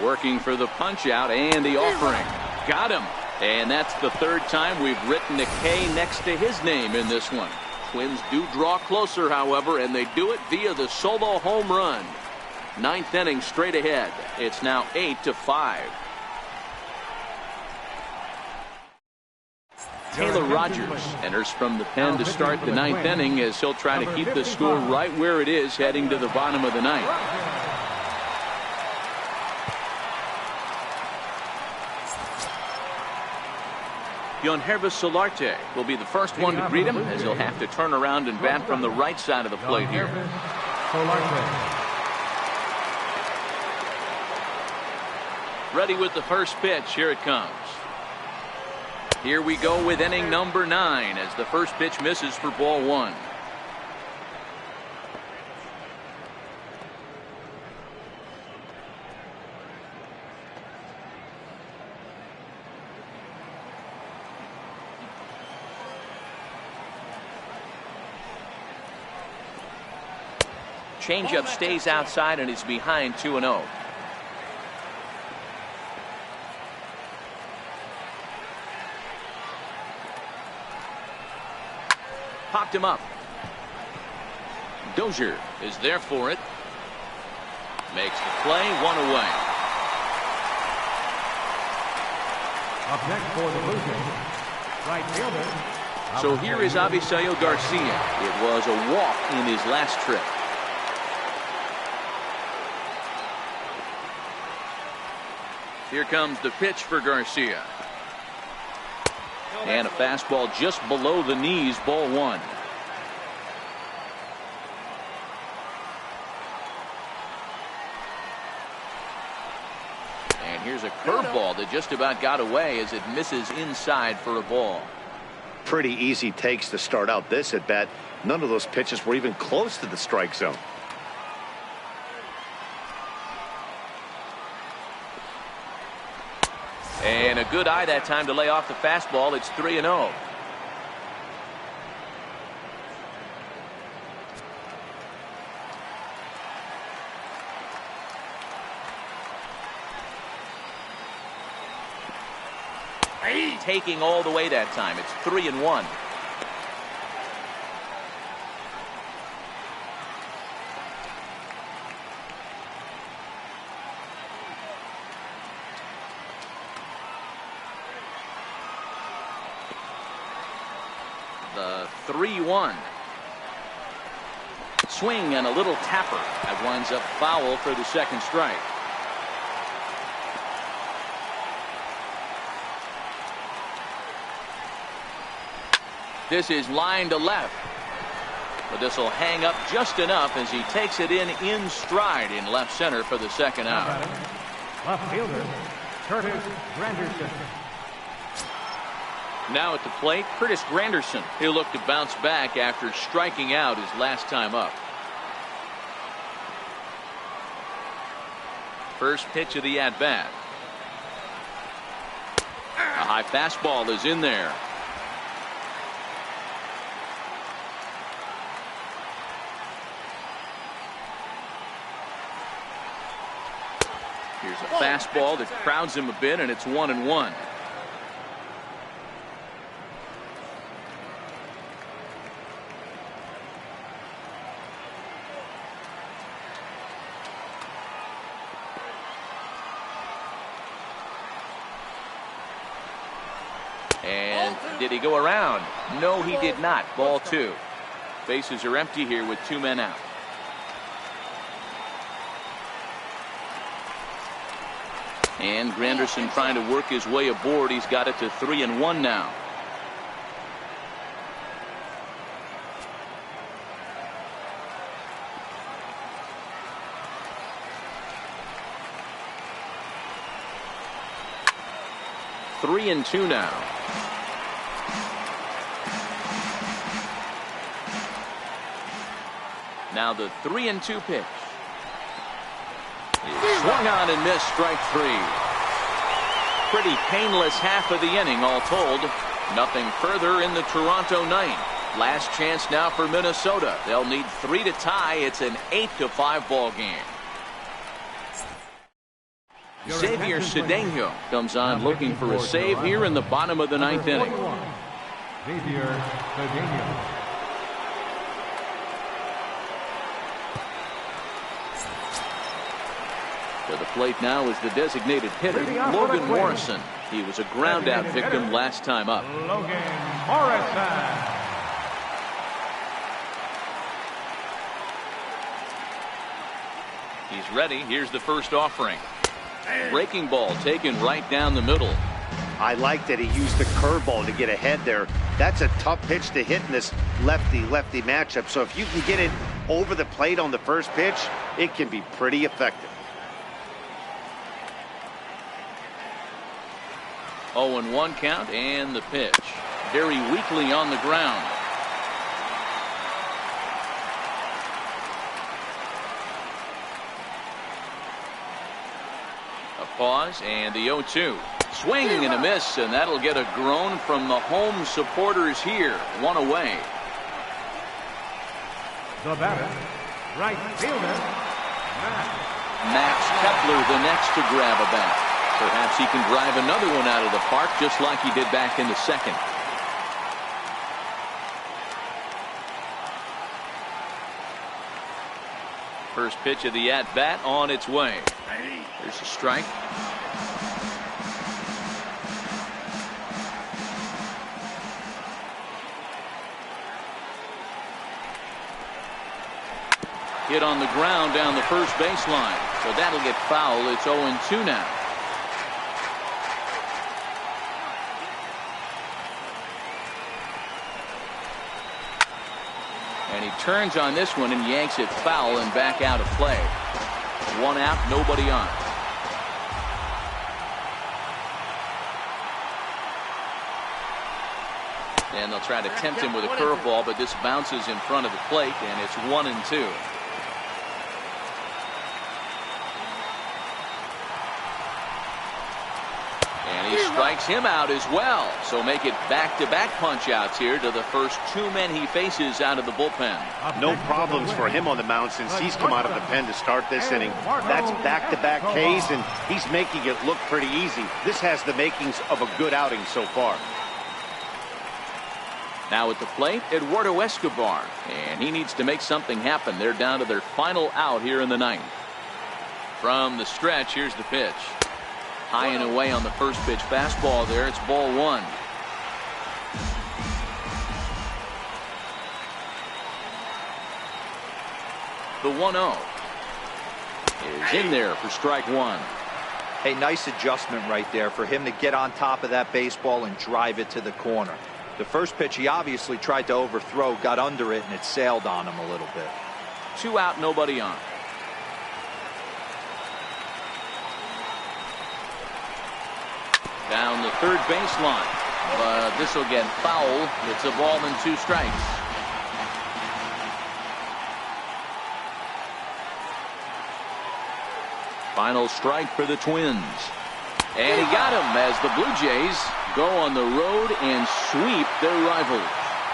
Working for the punch out and the offering. Got him. And that's the 3rd time we've written a K next to his name in this one. Twins do draw closer, however, and they do it via the solo home run. 9th inning straight ahead. It's now 8-5. Taylor Rogers enters from the pen to start the 9th inning as he'll try to keep the score right where it is heading to the bottom of the 9th. Yonhervis Solarte will be the first one to greet him as he'll have to turn around and bat from the right side of the plate here. Ready with the first pitch. Here it comes. Here we go with inning number 9 as the first pitch misses for ball 1. Changeup stays outside and is behind 2-0. Popped him up. Dozier is there for it. Makes the play, 1 away. Up next for the Blue Jays, right fielder. So here is Avisail Garcia. It was a walk in his last trip. Here comes the pitch for Garcia. And a fastball just below the knees, ball 1. And here's a curveball that just about got away as it misses inside for a ball. Pretty easy takes to start out this at bat. None of those pitches were even close to the strike zone. And a good eye that time to lay off the fastball. It's 3-0. Taking all the way that time. It's 3-1. The 3-1. Swing and a little tapper. That winds up foul for the second strike. This is line to left. But this will hang up just enough as he takes it in stride in left center for the second out. Left fielder, Curtis Granderson. Now at the plate, Curtis Granderson. He'll look to bounce back after striking out his last time up. First pitch of the at-bat. A high fastball is in there. Here's a fastball that crowds him a bit, and it's 1-1. And did he go around? No, he did not. Ball 2. Bases are empty here with 2 men out. And Granderson trying to work his way aboard. He's got it to 3-1 now. Three and 2 now. Now the 3-2 pitch. Swung on and missed, strike 3. Pretty painless half of the inning all told. Nothing further in the Toronto ninth. Last chance now for Minnesota. They'll need 3 to tie. It's an 8-5 ball game. Xavier Cedeno comes on looking for a save here in the bottom of the ninth inning. Xavier Cedeno. To the plate now is the designated hitter, Logan Morrison. He was a ground out victim last time up. Logan Morrison. He's ready. Here's the first offering. Breaking ball taken right down the middle. I like that he used the curveball to get ahead there. That's a tough pitch to hit in this lefty-lefty matchup. So if you can get it over the plate on the first pitch, it can be pretty effective. 0-1 count and the pitch. Very weakly on the ground. A pause and the 0-2. Swing and a miss, and that'll get a groan from the home supporters here. One away. The batter, right fielder, Max Kepler the next to grab a bat. Perhaps he can drive another one out of the park just like he did back in the second. First pitch of the at-bat on its way. There's a strike. Hit on the ground down the first baseline. So that'll get foul. It's 0-2 now. And he turns on this one and yanks it foul and back out of play. One out, nobody on. And they'll try to tempt him with a curveball, but this bounces in front of the plate, and it's 1-2. And he strikes him out as well. So make it back-to-back punch-outs here to the first 2 men he faces out of the bullpen. No problems for him on the mound since he's come out of the pen to start this inning. That's back-to-back Ks, and he's making it look pretty easy. This has the makings of a good outing so far. Now at the plate, Eduardo Escobar, and he needs to make something happen. They're down to their final out here in the ninth. From the stretch, here's the pitch. High and away on the first pitch fastball there. It's ball 1. The 1-0 is in there for strike 1. Hey, nice adjustment right there for him to get on top of that baseball and drive it to the corner. The first pitch he obviously tried to overthrow, got under it, and it sailed on him a little bit. 2 out, nobody on. Down the third baseline. But this will get foul. It's a ball and 2 strikes. Final strike for the Twins. And he got him as the Blue Jays go on the road and sweep their rivals.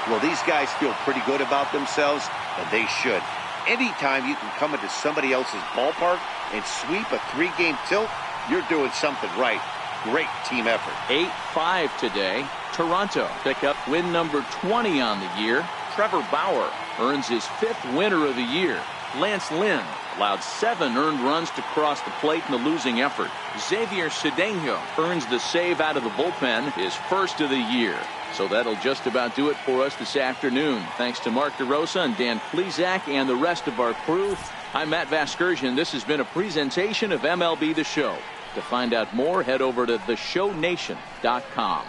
Well, these guys feel pretty good about themselves, and they should. Anytime you can come into somebody else's ballpark and sweep a 3-game tilt, you're doing something right. Great team effort. 8-5 today. Toronto pick up win number 20 on the year. Trevor Bauer earns his 5th winner of the year. Lance Lynn allowed 7 earned runs to cross the plate in the losing effort. Xavier Cedeno earns the save out of the bullpen, his 1st of the year. So that'll just about do it for us this afternoon. Thanks to Mark DeRosa and Dan Plesac and the rest of our crew. I'm Matt Vasgersian. This has been a presentation of MLB The Show. To find out more, head over to theshownation.com.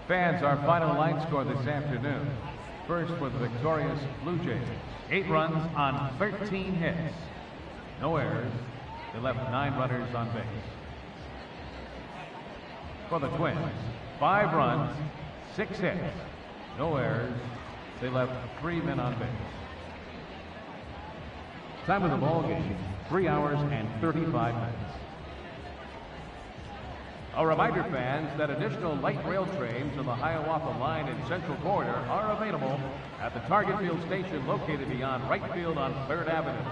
Fans, our final line score this afternoon. First for the victorious Blue Jays. 8 runs on 13 hits. No errors. They left 9 runners on base. For the Twins, 5 runs, 6 hits. No errors. They left 3 men on base. Time of the ball game, 3 hours and 35 minutes. A reminder, fans, that additional light rail trains on the Hiawatha Line and Central Corridor are available at the Target Field station located beyond right field on 3rd Avenue.